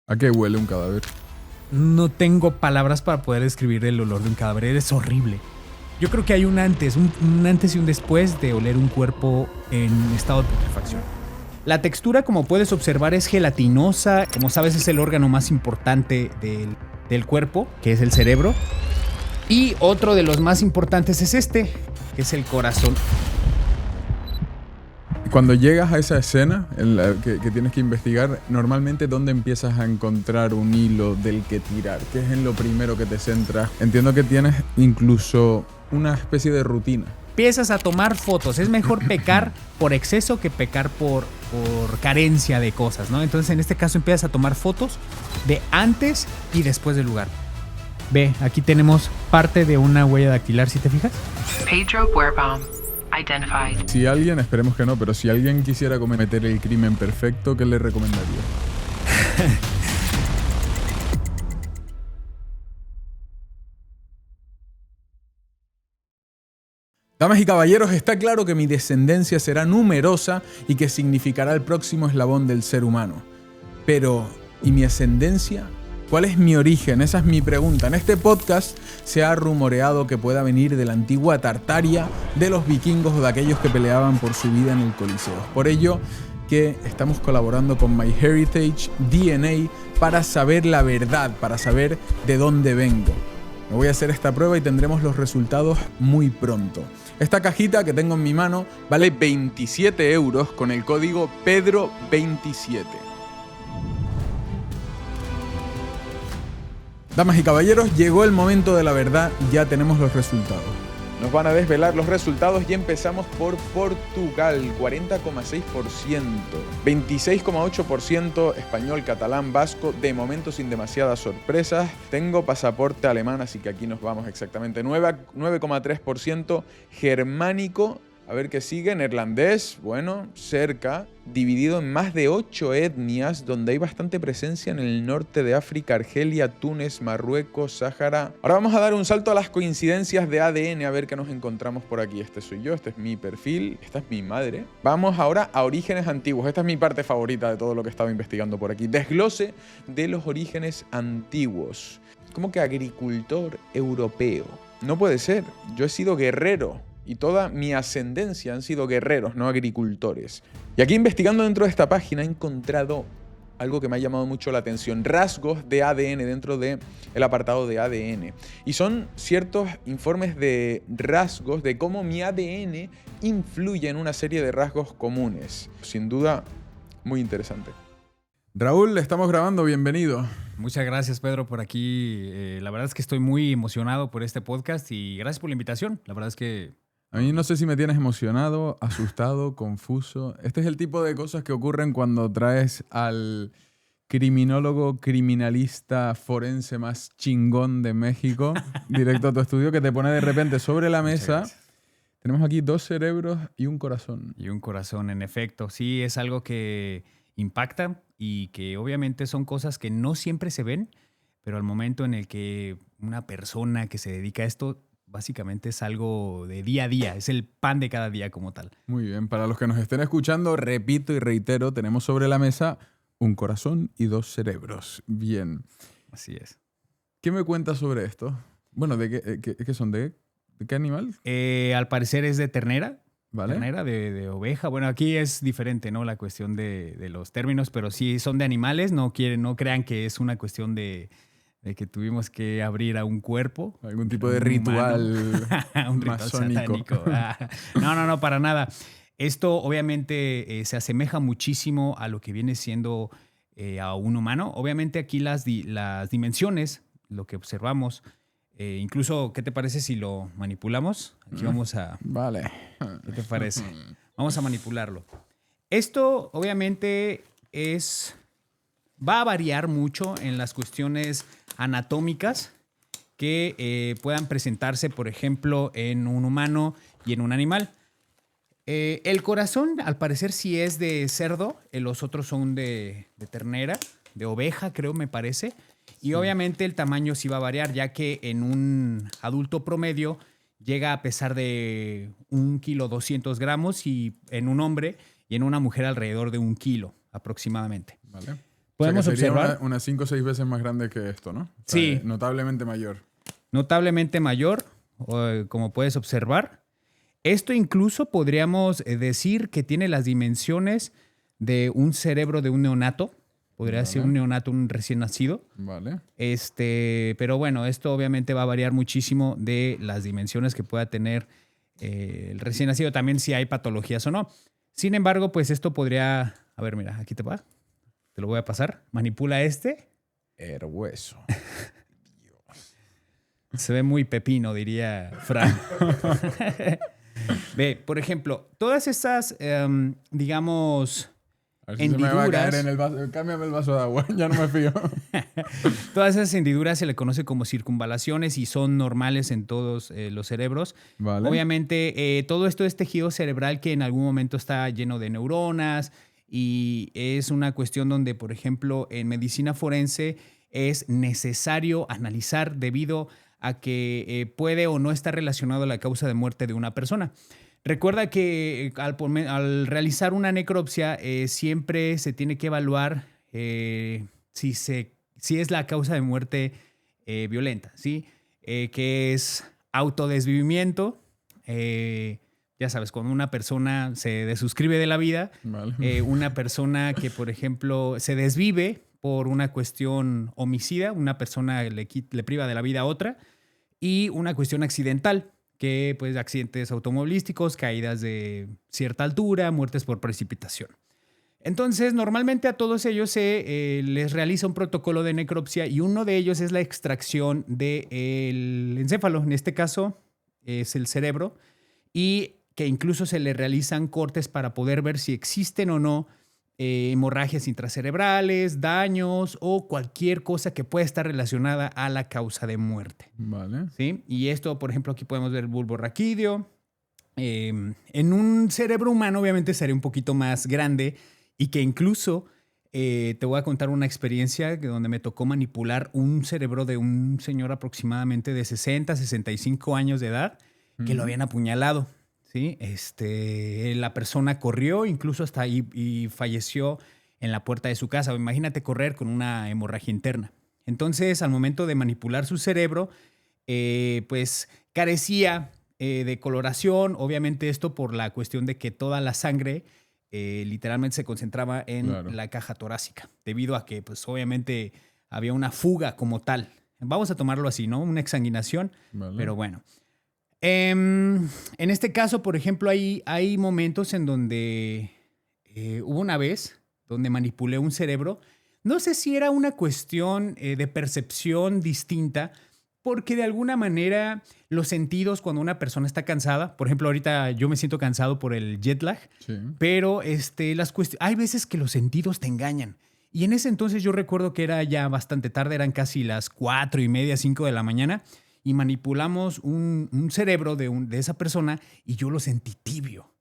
¿A qué huele un cadáver? No tengo palabras para poder describir el olor de un cadáver. Es horrible. Yo creo que hay un antes y un después de oler un cuerpo en estado de putrefacción. La textura, como puedes observar, es gelatinosa. Como sabes, es el órgano más importante del cuerpo, que es el cerebro. Y otro de los más importantes es este, que es el corazón. Cuando llegas a esa escena en la que tienes que investigar, normalmente ¿dónde empiezas a encontrar un hilo del que tirar? ¿Qué es en lo primero que te centras? Entiendo que tienes incluso una especie de rutina. Empiezas a tomar fotos. Es mejor pecar por exceso que pecar por carencia de cosas, ¿no? Entonces, en este caso, empiezas a tomar fotos de antes y después del lugar. Ve, aquí tenemos parte de una huella dactilar, ¿sí te fijas? Pedro Buerbaum. Identified. Si alguien, esperemos que no, pero si alguien quisiera cometer el crimen perfecto, ¿qué le recomendaría? Damas y caballeros, está claro que mi descendencia será numerosa y que significará el próximo eslabón del ser humano. Pero, ¿y mi ascendencia? ¿Cuál es mi origen? Esa es mi pregunta. En este podcast se ha rumoreado que pueda venir de la antigua Tartaria, de los vikingos o de aquellos que peleaban por su vida en el Coliseo. Por ello que estamos colaborando con MyHeritage DNA para saber la verdad, para saber de dónde vengo. Me voy a hacer esta prueba y tendremos los resultados muy pronto. Esta cajita que tengo en mi mano vale 27 euros con el código Pedro27. Damas y caballeros, llegó el momento de la verdad y ya tenemos los resultados. Nos van a desvelar los resultados y empezamos por Portugal, 40,6%, 26,8% español, catalán, vasco, de momento sin demasiadas sorpresas. Tengo pasaporte alemán, así que aquí nos vamos exactamente. 9,3% germánico. A ver qué sigue, neerlandés, bueno, cerca, dividido en más de 8 etnias, donde hay bastante presencia en el norte de África, Argelia, Túnez, Marruecos, Sáhara. Ahora vamos a dar un salto a las coincidencias de ADN, a ver qué nos encontramos por aquí. Este soy yo, este es mi perfil, esta es mi madre. Vamos ahora a orígenes antiguos. Esta es mi parte favorita de todo lo que estaba investigando por aquí. Desglose de los orígenes antiguos. ¿Cómo que agricultor europeo? No puede ser, yo he sido guerrero. Y toda mi ascendencia han sido guerreros, no agricultores. Y aquí investigando dentro de esta página he encontrado algo que me ha llamado mucho la atención. Rasgos de ADN dentro del apartado de ADN. Y son ciertos informes de rasgos de cómo mi ADN influye en una serie de rasgos comunes. Sin duda, muy interesante. Raúl, estamos grabando, bienvenido. Muchas gracias, Pedro, por aquí. La verdad es que estoy muy emocionado por este podcast y gracias por la invitación. La verdad es que... A mí no sé si me tienes emocionado, asustado, confuso. Este es el tipo de cosas que ocurren cuando traes al criminólogo, criminalista, forense más chingón de México directo a tu estudio, que te pone de repente sobre la mesa. Tenemos aquí 2 cerebros y un corazón. Y un corazón, en efecto. Sí, es algo que impacta y que obviamente son cosas que no siempre se ven, pero al momento en el que una persona que se dedica a esto... Básicamente es algo de día a día, es el pan de cada día como tal. Muy bien, para los que nos estén escuchando, repito y reitero, tenemos sobre la mesa un corazón y 2 cerebros. Bien. Así es. ¿Qué me cuentas sobre esto? Bueno, ¿de qué son? ¿De qué animal? Al parecer es de ternera. ¿Vale? Ternera, de oveja. Bueno, aquí es diferente, ¿no? La cuestión de los términos, pero sí son de animales. No crean que es una cuestión de que tuvimos que abrir a un cuerpo. Algún tipo de ritual un ritual masónico. satánico. No, para nada. Esto obviamente se asemeja muchísimo a lo que viene siendo a un humano. Obviamente aquí las dimensiones, lo que observamos, incluso, ¿qué te parece si lo manipulamos? Aquí vamos a... Vale. ¿Qué te parece? Vamos a manipularlo. Esto obviamente va a variar mucho en las cuestiones anatómicas que puedan presentarse, por ejemplo, en un humano y en un animal. El corazón, al parecer, sí es de cerdo. Los otros son de ternera, de oveja, creo, me parece. Y obviamente el tamaño sí va a variar, ya que en un adulto promedio llega a pesar de 1 kilo 200 gramos y en un hombre y en una mujer alrededor de 1 kilo aproximadamente. Vale. podemos o sea, que sería observar. unas 5 o 6 veces más grande que esto, ¿no? O sea, Sí. Notablemente mayor. Notablemente mayor, como puedes observar. Esto incluso podríamos decir que tiene las dimensiones de un cerebro de un neonato. Podría ser un neonato, un recién nacido. Vale. Pero bueno, esto obviamente va a variar muchísimo de las dimensiones que pueda tener el recién nacido, también si hay patologías o no. Sin embargo, pues esto podría... A ver, mira, aquí te va. Te lo voy a pasar. Manipula este. El hueso. Se ve muy pepino, diría Fran. Ve, por ejemplo, todas estas, digamos, A ver si se me va a hendiduras. caer en el vaso. Cámbiame el vaso de agua, ya no me fío. Todas esas hendiduras se le conoce como circunvalaciones y son normales en todos los cerebros. Vale. Obviamente, todo esto es tejido cerebral que en algún momento está lleno de neuronas y es una cuestión donde, por ejemplo, en medicina forense es necesario analizar debido a que puede o no estar relacionado a la causa de muerte de una persona. Recuerda que al realizar una necropsia siempre se tiene que evaluar si es la causa de muerte violenta, ¿sí? Que es autodesvivimiento. Ya sabes, cuando una persona se desuscribe de la vida, Vale. una persona que, por ejemplo, se desvive por una cuestión homicida, una persona le priva de la vida a otra, y una cuestión accidental, que pues accidentes automovilísticos, caídas de cierta altura, muertes por precipitación. Entonces, normalmente a todos ellos se les realiza un protocolo de necropsia y uno de ellos es la extracción del encéfalo. En este caso es el cerebro y que incluso se le realizan cortes para poder ver si existen o no hemorragias intracerebrales, daños o cualquier cosa que pueda estar relacionada a la causa de muerte. Vale. ¿Sí? Y esto, por ejemplo, aquí podemos ver el bulbo raquídeo. En un cerebro humano obviamente sería un poquito más grande y que incluso te voy a contar una experiencia donde me tocó manipular un cerebro de un señor aproximadamente de 60, 65 años de edad que lo habían apuñalado. ¿Sí? La persona corrió incluso hasta ahí y falleció en la puerta de su casa. Imagínate correr con una hemorragia interna. Entonces, al momento de manipular su cerebro, pues carecía de coloración. Obviamente esto por la cuestión de que toda la sangre literalmente se concentraba en la caja torácica, debido a que pues obviamente había una fuga como tal. Vamos a tomarlo así, ¿no? Una exsanguinación, pero bueno. En este caso, por ejemplo, hay momentos en donde hubo una vez donde manipulé un cerebro. No sé si era una cuestión de percepción distinta, porque de alguna manera los sentidos cuando una persona está cansada, por ejemplo, ahorita yo me siento cansado por el jet lag, Sí. pero hay veces que los sentidos te engañan. Y en ese entonces yo recuerdo que era ya bastante tarde, eran casi las 4:30, 5 de la mañana, y manipulamos un cerebro de esa persona y yo lo sentí tibio.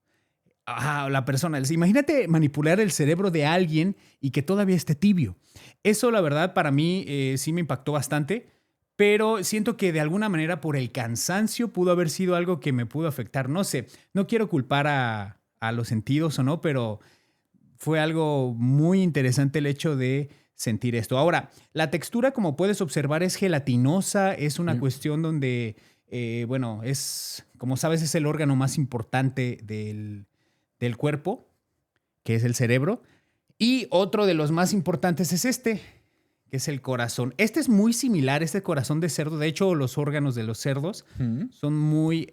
La persona, imagínate manipular el cerebro de alguien y que todavía esté tibio. Eso, la verdad, para mí sí me impactó bastante, pero siento que de alguna manera por el cansancio pudo haber sido algo que me pudo afectar. No sé, no quiero culpar a los sentidos o no, pero fue algo muy interesante el hecho de sentir esto. Ahora, la textura, como puedes observar, es gelatinosa, es una cuestión donde, bueno, como sabes, es el órgano más importante del cuerpo, que es el cerebro. Y otro de los más importantes es que es el corazón. Este es muy similar, este corazón de cerdo. De hecho, los órganos de los cerdos son muy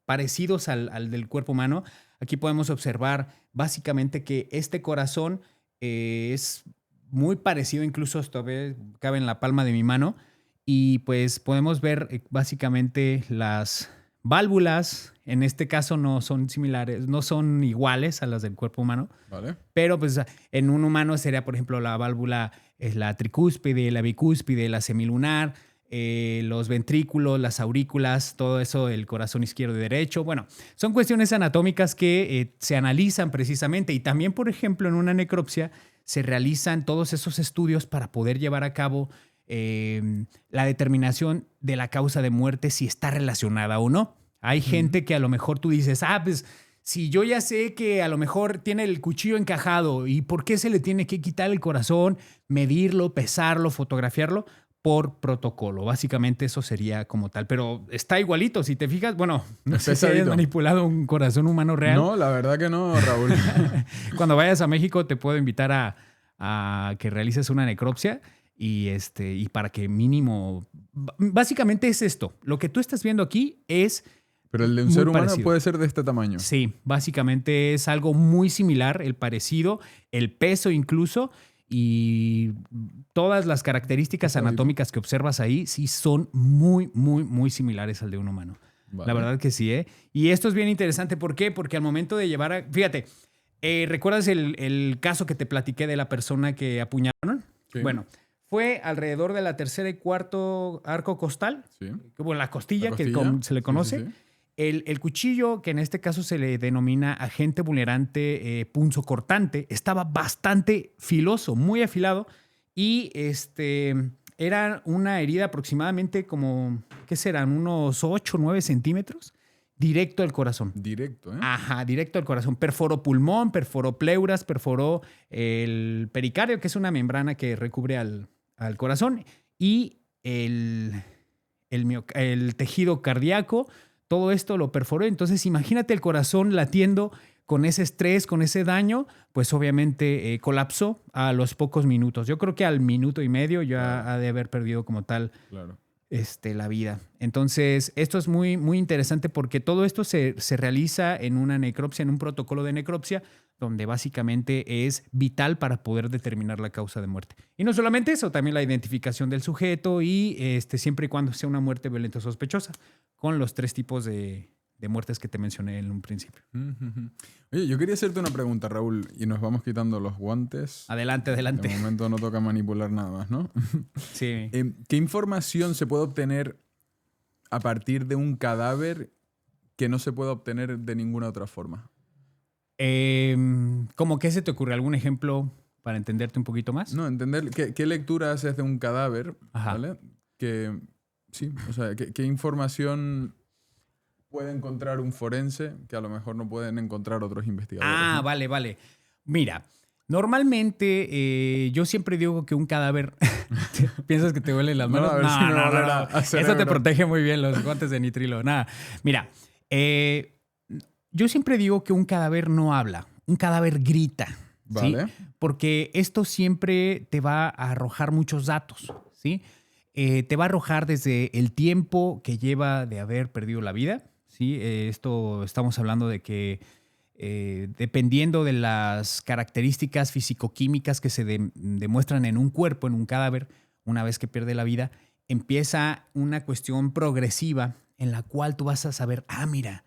parecidos al del cuerpo humano. Aquí podemos observar básicamente que este corazón es muy parecido, incluso todavía cabe en la palma de mi mano. Y pues podemos ver básicamente las válvulas. En este caso no son similares, no son iguales a las del cuerpo humano. Vale. Pero pues en un humano sería, por ejemplo, la válvula es la tricúspide, la bicúspide, la semilunar, los ventrículos, las aurículas, todo eso, el corazón izquierdo y derecho. Bueno, son cuestiones anatómicas que se analizan precisamente y también, por ejemplo, en una necropsia se realizan todos esos estudios para poder llevar a cabo la determinación de la causa de muerte, si está relacionada o no. Hay gente que a lo mejor tú dices, pues Si yo ya sé que a lo mejor tiene el cuchillo encajado y por qué se le tiene que quitar el corazón, medirlo, pesarlo, fotografiarlo, por protocolo. Básicamente eso sería como tal. Pero está igualito, si te fijas. Bueno, no sé si hayas manipulado un corazón humano real. No, la verdad que no, Raúl. Cuando vayas a México te puedo invitar a que realices una necropsia y para que mínimo... Básicamente es esto. Lo que tú estás viendo aquí es... Pero el de un ser humano puede ser de este tamaño. Sí, básicamente es algo muy similar, el parecido, el peso incluso, y todas las características anatómicas que observas ahí sí son muy, muy, muy similares al de un humano. Vale. La verdad que sí, ¿eh? Y esto es bien interesante. ¿Por qué? Porque al momento de llevar a... Fíjate, ¿recuerdas el caso que te platiqué de la persona que apuñalaron? Sí. Bueno, fue alrededor de la tercera y cuarto arco costal. Sí. Bueno, la costilla, que se le conoce. Sí, sí, sí. El cuchillo, que en este caso se le denomina agente vulnerante punzocortante, estaba bastante filoso, muy afilado, y era una herida aproximadamente como, ¿qué serán? Unos 8 o 9 centímetros, directo al corazón. Directo, ¿eh? Ajá, directo al corazón. Perforó pulmón, perforó pleuras, perforó el pericardio, que es una membrana que recubre al corazón, y el tejido cardíaco. Todo esto lo perforó. Entonces, imagínate el corazón latiendo con ese estrés, con ese daño, pues obviamente colapsó a los pocos minutos. Yo creo que al minuto y medio ya ha de haber perdido como tal la vida. Entonces, esto es muy, muy interesante porque todo esto se realiza en una necropsia, en un protocolo de necropsia, donde básicamente es vital para poder determinar la causa de muerte. Y no solamente eso, también la identificación del sujeto y siempre y cuando sea una muerte violenta o sospechosa, con los 3 tipos de muertes que te mencioné en un principio. Oye, yo quería hacerte una pregunta, Raúl, y nos vamos quitando los guantes. Adelante, adelante. De momento no toca manipular nada más, ¿no? Sí. ¿Qué información se puede obtener a partir de un cadáver que no se puede obtener de ninguna otra forma? ¿Cómo qué se te ocurre? ¿Algún ejemplo para entenderte un poquito más? No, entender qué lectura haces de un cadáver, ¿vale? Sí, o sea, ¿qué información puede encontrar un forense que a lo mejor no pueden encontrar otros investigadores? Ah, ¿no? Vale. Mira, normalmente yo siempre digo que un cadáver... ¿Piensas que te huelen las manos? No. Eso te protege muy bien, los guantes de nitrilo. Nada, mira, yo siempre digo que un cadáver no habla, un cadáver grita. Vale. ¿Sí? Porque esto siempre te va a arrojar muchos datos, ¿sí? Te va a arrojar desde el tiempo que lleva de haber perdido la vida, ¿sí? Esto estamos hablando de que dependiendo de las características fisicoquímicas que se demuestran en un cuerpo, en un cadáver, una vez que pierde la vida, empieza una cuestión progresiva en la cual tú vas a saber, mira,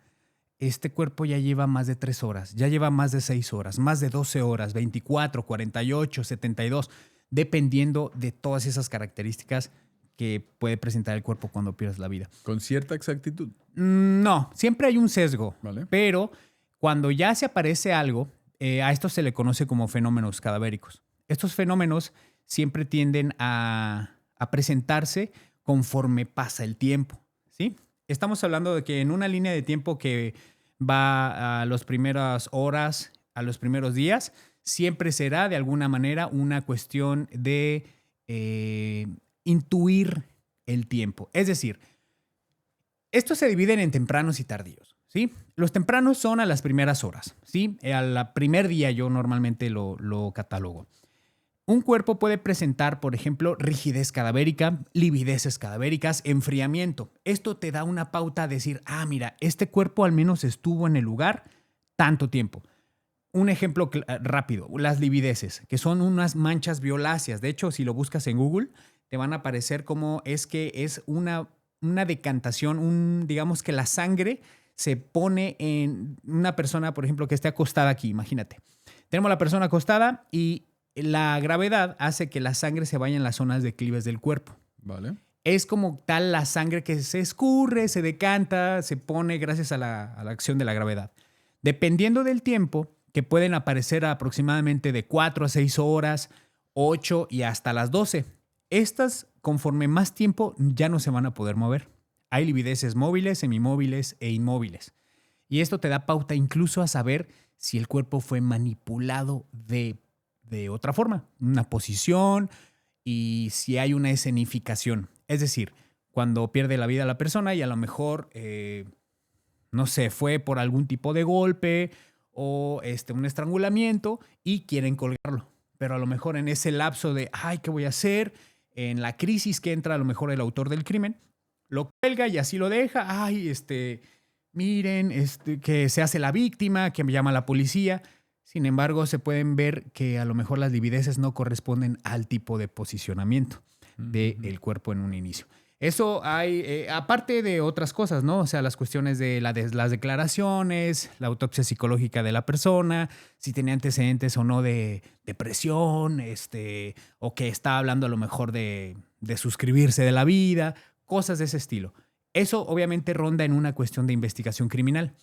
este cuerpo ya lleva más de 3 horas, ya lleva más de 6 horas, más de 12 horas, 24, 48, 72, dependiendo de todas esas características que puede presentar el cuerpo cuando pierdes la vida. ¿Con cierta exactitud? No, siempre hay un sesgo, ¿vale? Pero cuando ya se aparece algo, a esto se le conoce como fenómenos cadavéricos. Estos fenómenos siempre tienden a presentarse conforme pasa el tiempo, ¿sí? Estamos hablando de que en una línea de tiempo que va a las primeras horas, a los primeros días, siempre será de alguna manera una cuestión de intuir el tiempo. Es decir, estos se dividen en tempranos y tardíos, ¿sí? Los tempranos son a las primeras horas, ¿sí? Al primer día yo normalmente lo catalogo. Un cuerpo puede presentar, por ejemplo, rigidez cadavérica, livideces cadavéricas, enfriamiento. Esto te da una pauta a decir, mira, este cuerpo al menos estuvo en el lugar tanto tiempo. Un ejemplo rápido, las livideces, que son unas manchas violáceas. De hecho, si lo buscas en Google, te van a aparecer como es una decantación, digamos que la sangre se pone en una persona, por ejemplo, que esté acostada aquí, imagínate. Tenemos la persona acostada y la gravedad hace que la sangre se vaya en las zonas declives del cuerpo. Vale. Es como tal la sangre que se escurre, se decanta, se pone gracias a la acción de la gravedad. Dependiendo del tiempo, que pueden aparecer aproximadamente de 4 a 6 horas, 8 y hasta las 12. Estas, conforme más tiempo, ya no se van a poder mover. Hay livideces móviles, semimóviles e inmóviles. Y esto te da pauta incluso a saber si el cuerpo fue manipulado de otra forma, una posición y si hay una escenificación. Es decir, cuando pierde la vida la persona y a lo mejor, no sé, fue por algún tipo de golpe o un estrangulamiento y quieren colgarlo. Pero a lo mejor en ese lapso de, ay, ¿qué voy a hacer? En la crisis que entra a lo mejor el autor del crimen, lo cuelga y así lo deja. Ay, miren, que se hace la víctima, que me llama la policía. Sin embargo, se pueden ver que a lo mejor las livideces no corresponden al tipo de posicionamiento del cuerpo en un inicio. Eso hay, aparte de otras cosas, ¿no? O sea, las cuestiones de las declaraciones, la autopsia psicológica de la persona, si tenía antecedentes o no de depresión, o que está hablando a lo mejor de suscribirse de la vida, cosas de ese estilo. Eso obviamente ronda en una cuestión de investigación criminal.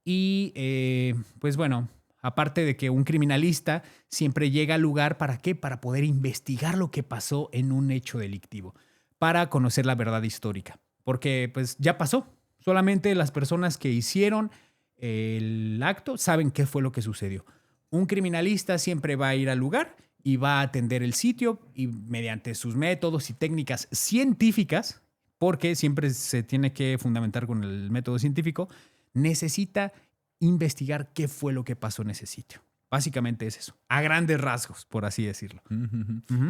Y, pues bueno, aparte de que un criminalista siempre llega al lugar, ¿para qué? Para poder investigar lo que pasó en un hecho delictivo, para conocer la verdad histórica. Porque pues ya pasó. Solamente las personas que hicieron el acto saben qué fue lo que sucedió. Un criminalista siempre va a ir al lugar y va a atender el sitio y mediante sus métodos y técnicas científicas, porque siempre se tiene que fundamentar con el método científico, necesita investigar qué fue lo que pasó en ese sitio. Básicamente es eso, a grandes rasgos, por así decirlo.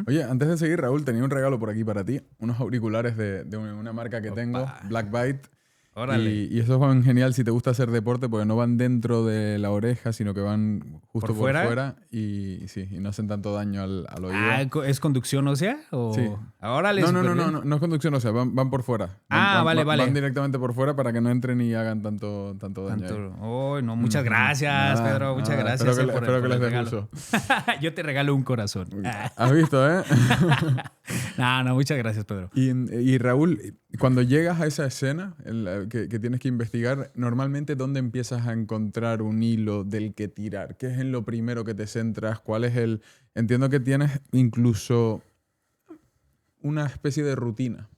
Oye, antes de seguir, Raúl, tenía un regalo por aquí para ti. Unos auriculares de una marca que tengo, Black Byte. Órale. Y esos van genial si te gusta hacer deporte porque no van dentro de la oreja, sino que van justo ¿Por fuera? por fuera y no hacen tanto daño al oído. ¿Es conducción ósea? Sí. Órale, No es conducción, o sea, van por fuera. Vale. Van directamente por fuera para que no entren y hagan tanto daño ahí. Oh, no, muchas gracias, Pedro. Muchas gracias. Espero que les dé regalo. uso. Yo te regalo un corazón. ¿Has visto, eh? No, muchas gracias, Pedro. Y Raúl, cuando llegas a esa escena que tienes que investigar, normalmente ¿dónde empiezas a encontrar un hilo del que tirar? ¿Qué es en lo primero que te centras? ¿Cuál es el...? Entiendo que tienes incluso una especie de rutina.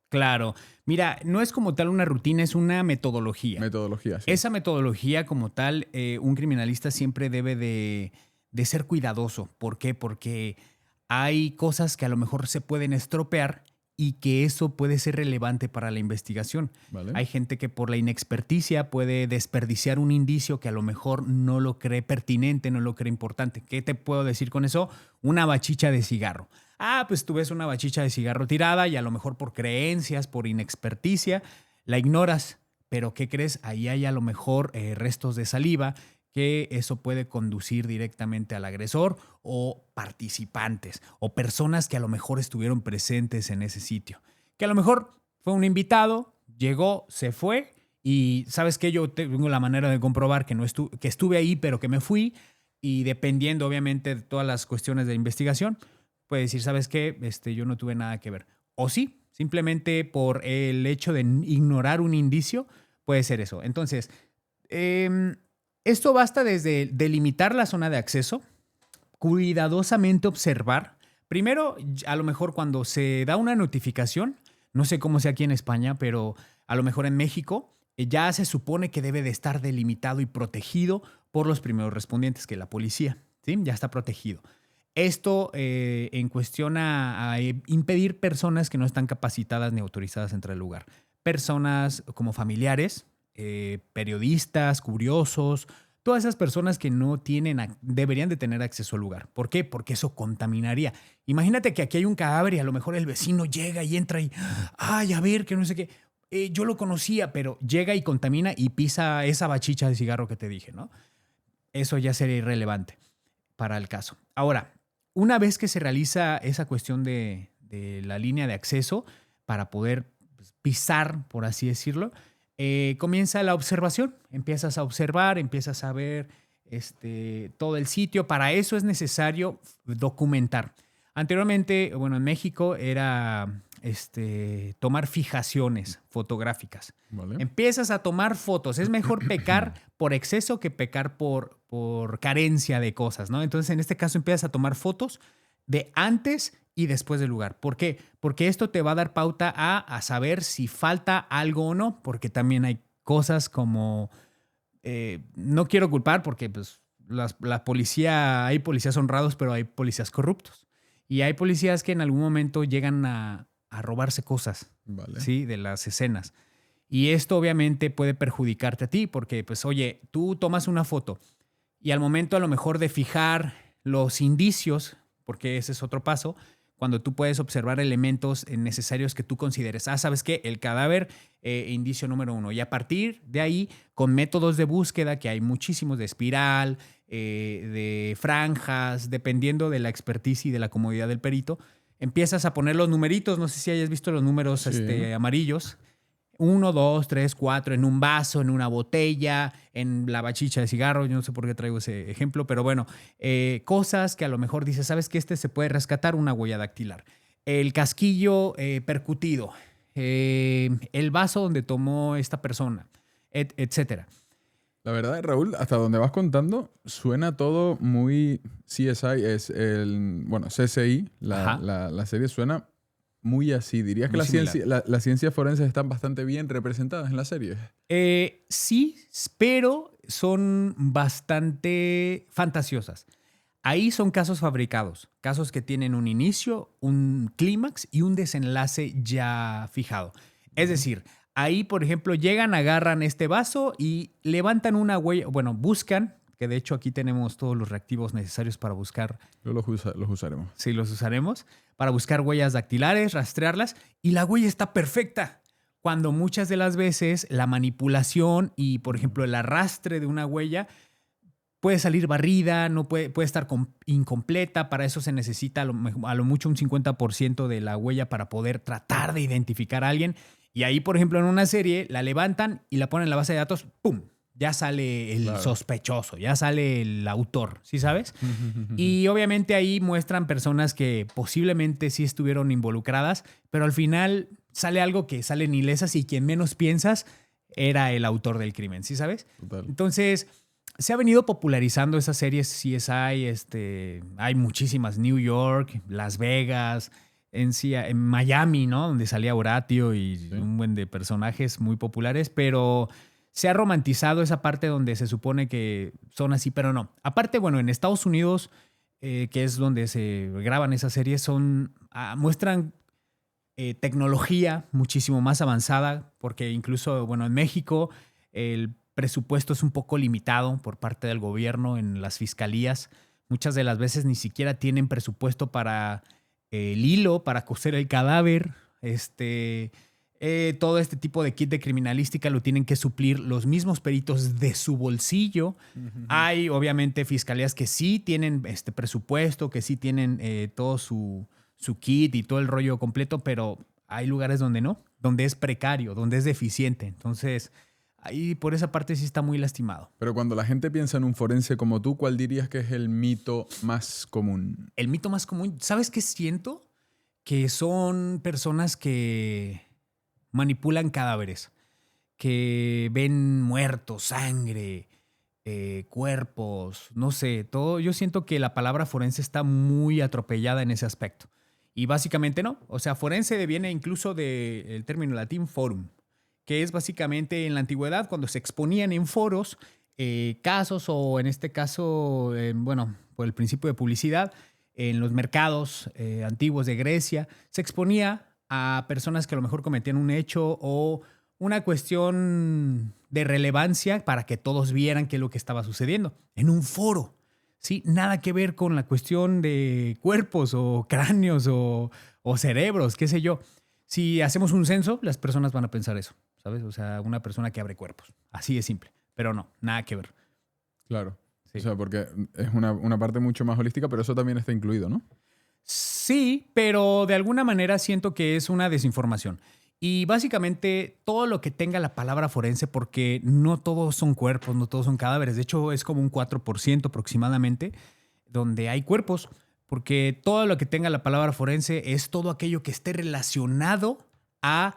Claro. Mira, no es como tal una rutina, es una metodología. Metodología, sí. Esa metodología como tal, un criminalista siempre debe de ser cuidadoso. ¿Por qué? Porque hay cosas que a lo mejor se pueden estropear y que eso puede ser relevante para la investigación. Vale. Hay gente que por la inexperticia puede desperdiciar un indicio que a lo mejor no lo cree pertinente, no lo cree importante. ¿Qué te puedo decir con eso? Una bachicha de cigarro. Pues tú ves una bachicha de cigarro tirada y a lo mejor por creencias, por inexperticia, la ignoras. Pero ¿qué crees? Ahí hay a lo mejor restos de saliva, que eso puede conducir directamente al agresor o participantes o personas que a lo mejor estuvieron presentes en ese sitio. Que a lo mejor fue un invitado, llegó, se fue y ¿sabes qué? Yo tengo la manera de comprobar que, que estuve ahí pero que me fui y dependiendo obviamente de todas las cuestiones de investigación, puede decir, ¿sabes qué? Yo no tuve nada que ver. O sí, simplemente por el hecho de ignorar un indicio, puede ser eso. Entonces, esto basta desde delimitar la zona de acceso, cuidadosamente observar. Primero, a lo mejor cuando se da una notificación, no sé cómo sea aquí en España, pero a lo mejor en México, ya se supone que debe de estar delimitado y protegido por los primeros respondientes, que la policía, ¿sí? Ya está protegido. Esto en cuestión a impedir personas que no están capacitadas ni autorizadas a entrar al lugar. Personas como familiares, periodistas, curiosos, todas esas personas que no deberían de tener acceso al lugar. ¿Por qué? Porque eso contaminaría. Imagínate que aquí hay un cadáver y a lo mejor el vecino llega y entra y, a ver, que no sé qué. Yo lo conocía, pero llega y contamina y pisa esa bachicha de cigarro que te dije, ¿no? Eso ya sería irrelevante para el caso. Ahora, una vez que se realiza esa cuestión de la línea de acceso para poder pisar, por así decirlo, comienza la observación. Empiezas a observar, empiezas a ver todo el sitio. Para eso es necesario documentar. Anteriormente, bueno, en México era tomar fijaciones fotográficas. Vale. Empiezas a tomar fotos. Es mejor pecar por exceso que pecar por carencia de cosas, ¿no? Entonces, en este caso, empiezas a tomar fotos de antes y después del lugar. ¿Por qué? Porque esto te va a dar pauta a saber si falta algo o no, porque también hay cosas como no quiero culpar porque pues, la policía, hay policías honrados, pero hay policías corruptos. Y hay policías que en algún momento llegan a robarse cosas, Vale. ¿sí? De las escenas. Y esto obviamente puede perjudicarte a ti porque, pues, oye, tú tomas una foto y al momento a lo mejor de fijar los indicios, porque ese es otro paso, cuando tú puedes observar elementos necesarios que tú consideres. ¿Sabes qué? El cadáver, indicio número 1. Y a partir de ahí, con métodos de búsqueda, que hay muchísimos, de espiral, de franjas, dependiendo de la expertise y de la comodidad del perito, empiezas a poner los numeritos. No sé si hayas visto los números Sí. amarillos. 1, 2, 3, 4, en un vaso, en una botella, en la bachicha de cigarro. Yo no sé por qué traigo ese ejemplo, pero bueno, cosas que a lo mejor dices, ¿sabes qué? Se puede rescatar una huella dactilar. El casquillo percutido, el vaso donde tomó esta persona, etcétera. La verdad, Raúl, hasta donde vas contando, suena todo muy CSI, bueno, CSI, Ajá. la serie suena muy así. ¿Dirías que Muy similar. las ciencias forenses están bastante bien representadas en la serie? Sí, pero son bastante fantasiosas. Ahí son casos fabricados, casos que tienen un inicio, un clímax y un desenlace ya fijado. Es decir, ahí, por ejemplo, llegan, agarran este vaso y levantan una huella, bueno, buscan, que de hecho aquí tenemos todos los reactivos necesarios para buscar, Luego los usaremos. sí los usaremos, para buscar huellas dactilares, rastrearlas, y la huella está perfecta. Cuando muchas de las veces la manipulación y, por ejemplo, el arrastre de una huella puede salir barrida, no puede estar incompleta. Para eso se necesita a lo mucho un 50% de la huella para poder tratar de identificar a alguien. Y ahí, por ejemplo, en una serie, la levantan y la ponen en la base de datos, ¡pum! Ya sale el Claro. sospechoso, ya sale el autor, ¿sí sabes? Y obviamente ahí muestran personas que posiblemente sí estuvieron involucradas, pero al final sale algo que salen ilesas y quien menos piensas era el autor del crimen, ¿sí sabes? Total. Entonces, se ha venido popularizando esas series CSI, hay muchísimas, New York, Las Vegas, en Miami, ¿no? Donde salía Horatio y Sí. un buen de personajes muy populares, pero se ha romantizado esa parte donde se supone que son así, pero no. Aparte, bueno, en Estados Unidos, que es donde se graban esas series, muestran tecnología muchísimo más avanzada, porque incluso, bueno, en México el presupuesto es un poco limitado por parte del gobierno en las fiscalías. Muchas de las veces ni siquiera tienen presupuesto para el hilo, para coser el cadáver. Todo este tipo de kit de criminalística lo tienen que suplir los mismos peritos de su bolsillo. Hay, obviamente, fiscalías que sí tienen presupuesto, que sí tienen todo su kit y todo el rollo completo, pero hay lugares donde no, donde es precario, donde es deficiente. Entonces, ahí por esa parte sí está muy lastimado. Pero cuando la gente piensa en un forense como tú, ¿cuál dirías que es el mito más común? El mito más común, ¿sabes qué siento? Que son personas que manipulan cadáveres, que ven muertos, sangre, cuerpos, no sé, todo. Yo siento que la palabra forense está muy atropellada en ese aspecto. Y básicamente no. O sea, forense viene incluso del término latín forum, que es básicamente en la antigüedad cuando se exponían en foros casos o en este caso, bueno, por el principio de publicidad, en los mercados antiguos de Grecia, se exponía a personas que a lo mejor cometían un hecho o una cuestión de relevancia para que todos vieran qué es lo que estaba sucediendo en un foro. ¿Sí? Nada que ver con la cuestión de cuerpos o cráneos o cerebros, qué sé yo. Si hacemos un censo, las personas van a pensar eso, ¿sabes? O sea, una persona que abre cuerpos. Así de simple. Pero no, nada que ver. Claro. Sí. O sea, porque es una parte mucho más holística, pero eso también está incluido, ¿no? Sí, pero de alguna manera siento que es una desinformación. Y básicamente todo lo que tenga la palabra forense, porque no todos son cuerpos, no todos son cadáveres. De hecho, es como un 4% aproximadamente donde hay cuerpos, porque todo lo que tenga la palabra forense es todo aquello que esté relacionado a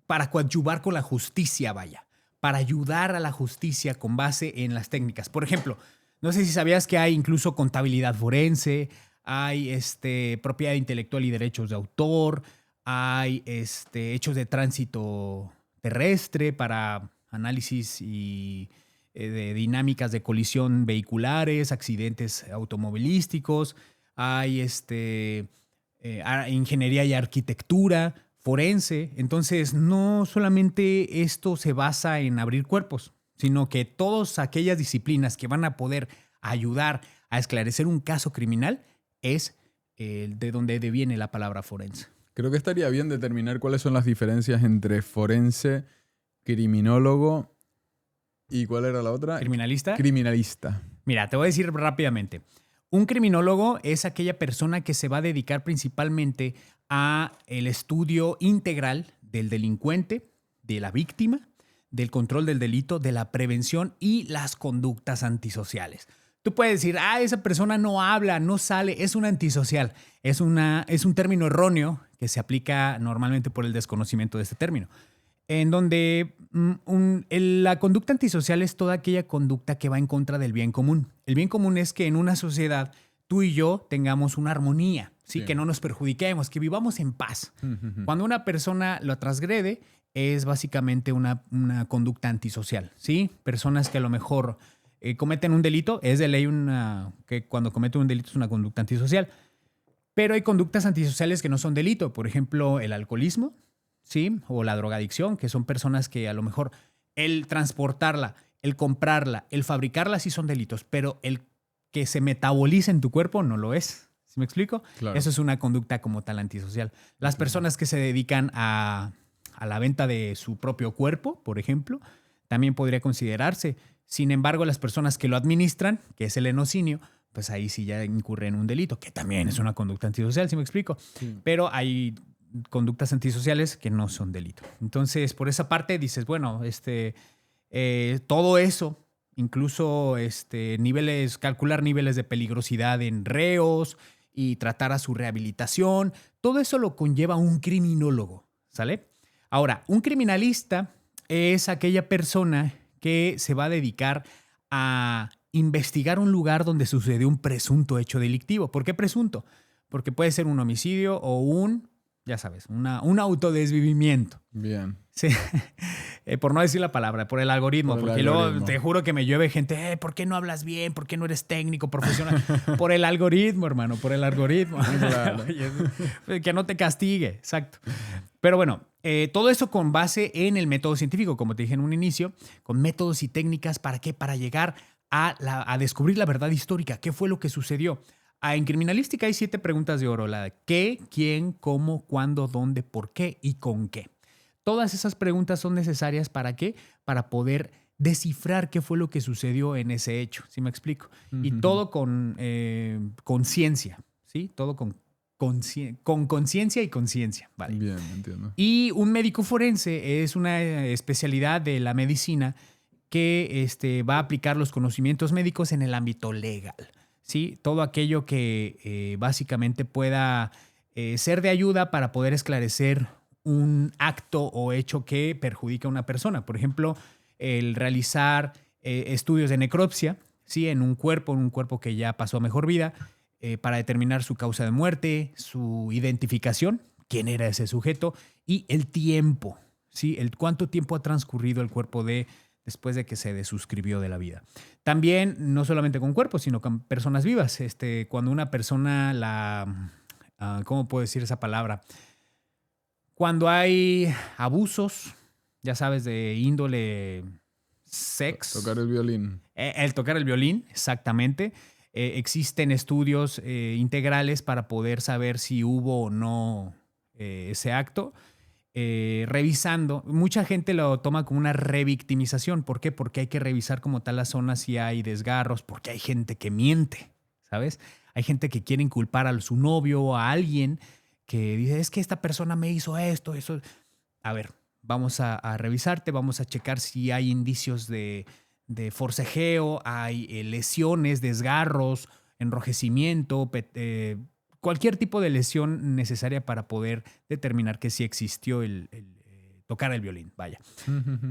para coadyuvar con la justicia, vaya, para ayudar a la justicia con base en las técnicas. Por ejemplo, no sé si sabías que hay incluso contabilidad forense, hay propiedad intelectual y derechos de autor, hay hechos de tránsito terrestre para análisis y de dinámicas de colisión vehiculares, accidentes automovilísticos, hay ingeniería y arquitectura, forense. Entonces, no solamente esto se basa en abrir cuerpos, sino que todas aquellas disciplinas que van a poder ayudar a esclarecer un caso criminal es de donde deviene la palabra forense. Creo que estaría bien determinar cuáles son las diferencias entre forense, criminólogo y ¿cuál era la otra? ¿Criminalista? Criminalista. Mira, te voy a decir rápidamente. Un criminólogo es aquella persona que se va a dedicar principalmente a el estudio integral del delincuente, de la víctima, del control del delito, de la prevención y las conductas antisociales. Tú puedes decir, esa persona no habla, no sale, es un antisocial. Es un término erróneo que se aplica normalmente por el desconocimiento de este término. En donde la conducta antisocial es toda aquella conducta que va en contra del bien común. El bien común es que en una sociedad tú y yo tengamos una armonía, ¿sí? Sí. Que no nos perjudiquemos, que vivamos en paz. Cuando una persona lo transgrede, es básicamente una conducta antisocial, ¿sí? Personas que a lo mejor cometen un delito, es de ley que cuando cometen un delito es una conducta antisocial. Pero hay conductas antisociales que no son delito. Por ejemplo, el alcoholismo, ¿sí? O la drogadicción, que son personas que a lo mejor el transportarla, el comprarla, el fabricarla sí son delitos, pero el que se metabolice en tu cuerpo no lo es. ¿Sí me explico? Claro. Eso es una conducta como tal antisocial. Las personas que se dedican a la venta de su propio cuerpo, por ejemplo, también podría considerarse. Sin embargo, las personas que lo administran, que es el enocinio, pues ahí sí ya incurre en un delito, que también es una conducta antisocial, ¿sí me explico? Sí. Pero hay conductas antisociales que no son delito. Entonces, por esa parte dices, bueno, todo eso, incluso calcular niveles de peligrosidad en reos y tratar a su rehabilitación, todo eso lo conlleva un criminólogo, ¿sale? Ahora, un criminalista es aquella persona que se va a dedicar a investigar un lugar donde sucedió un presunto hecho delictivo. ¿Por qué presunto? Porque puede ser un homicidio o ya sabes, un autodesvivimiento. Bien. Sí. Por no decir la palabra, por el algoritmo. Por el porque algoritmo. luego te juro que me llueve gente, ¿por qué no hablas bien? ¿Por qué no eres técnico, profesional? Por el algoritmo, hermano, por el algoritmo. Claro. Oye, que no te castigue, exacto. Pero bueno, todo eso con base en el método científico, como te dije en un inicio, con métodos y técnicas, ¿para qué? Para llegar a descubrir la verdad histórica. ¿Qué fue lo que sucedió? En criminalística hay 7 preguntas de oro. La de qué, quién, cómo, cuándo, dónde, por qué y con qué. Todas esas preguntas son necesarias ¿para qué? Para poder descifrar qué fue lo que sucedió en ese hecho. ¿Sí me explico? Y todo con conciencia, ¿sí? Todo con conciencia y conciencia. ¿Vale? Bien, entiendo. Y un médico forense es una especialidad de la medicina que va a aplicar los conocimientos médicos en el ámbito legal. ¿Sí? Todo aquello que básicamente pueda ser de ayuda para poder esclarecer un acto o hecho que perjudica a una persona. Por ejemplo, el realizar estudios de necropsia, ¿sí? En un cuerpo que ya pasó a mejor vida, para determinar su causa de muerte, su identificación, quién era ese sujeto y el tiempo, ¿sí? Cuánto tiempo ha transcurrido el cuerpo después de que se desuscribió de la vida. También, no solamente con cuerpos, sino con personas vivas. Cuando una persona ¿cómo puedo decir esa palabra? Cuando hay abusos, ya sabes, de índole sex. Tocar el violín. El tocar el violín, exactamente. Existen estudios integrales para poder saber si hubo o no ese acto. Revisando, mucha gente lo toma como una revictimización. ¿Por qué? Porque hay que revisar como tal la zona si hay desgarros, porque hay gente que miente, ¿sabes? Hay gente que quiere inculpar a su novio o a alguien que dice, es que esta persona me hizo esto, eso. A ver, vamos a revisarte, vamos a checar si hay indicios de forcejeo, hay lesiones, desgarros, enrojecimiento, cualquier tipo de lesión necesaria para poder determinar que sí existió el tocar el violín, vaya.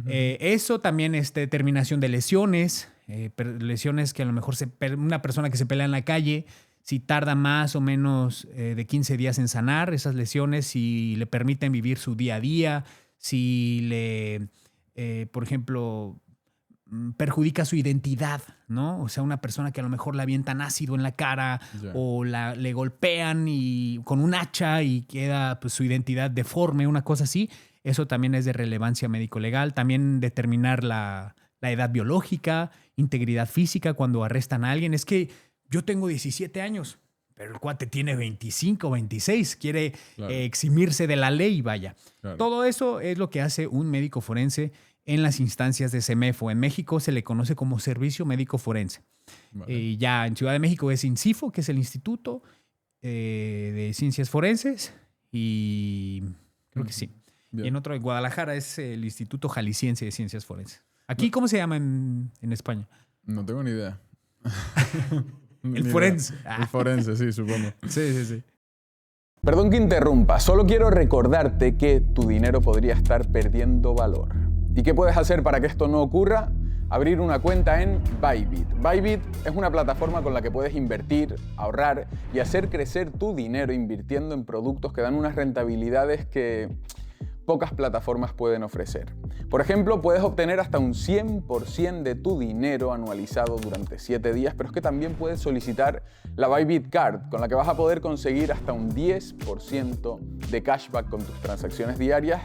Eso también es determinación de lesiones, lesiones que a lo mejor una persona que se pelea en la calle, si tarda más o menos de 15 días en sanar esas lesiones, si le permiten vivir su día a día, si le por ejemplo, perjudica su identidad, ¿no? O sea, una persona que a lo mejor le avientan ácido en la cara o le golpean con un hacha y queda pues, su identidad deforme, una cosa así. Eso también es de relevancia médico-legal. También determinar la edad biológica, integridad física cuando arrestan a alguien. Es que yo tengo 17 años, pero el cuate tiene 25, 26. Quiere eximirse de la ley, vaya. Claro. Todo eso es lo que hace un médico forense en las instancias de CEMEFO. En México se le conoce como Servicio Médico Forense. Vale. Ya en Ciudad de México es INCIFO, que es el Instituto de Ciencias Forenses. Y creo que sí. Bien. Y en otro, en Guadalajara, es el Instituto Jalisciense de Ciencias Forenses. ¿Aquí cómo se llama en España? No tengo ni idea. El forense. El forense, sí, supongo. Sí. Perdón que interrumpa, solo quiero recordarte que tu dinero podría estar perdiendo valor. ¿Y qué puedes hacer para que esto no ocurra? Abrir una cuenta en Bybit. Bybit es una plataforma con la que puedes invertir, ahorrar y hacer crecer tu dinero invirtiendo en productos que dan unas rentabilidades que pocas plataformas pueden ofrecer. Por ejemplo, puedes obtener hasta un 100% de tu dinero anualizado durante 7 días, pero es que también puedes solicitar la Bybit Card, con la que vas a poder conseguir hasta un 10% de cashback con tus transacciones diarias